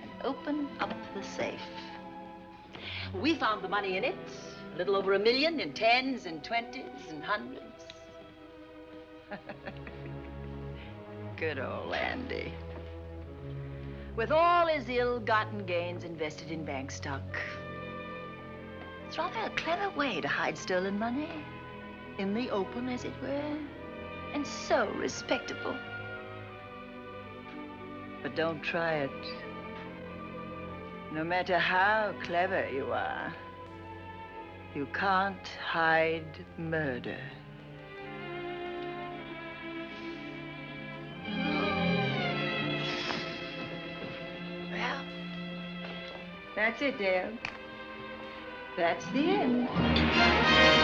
Speaker 2: and open up the safe. We found the money in it, a little over $1 million in tens and twenties and hundreds. Good old Andy. With all his ill-gotten gains invested in bank stock. It's rather a clever way to hide stolen money. In the open, as it were, and so respectable. But don't try it. No matter how clever you are, you can't hide murder. Well, that's it, Dale. That's the end.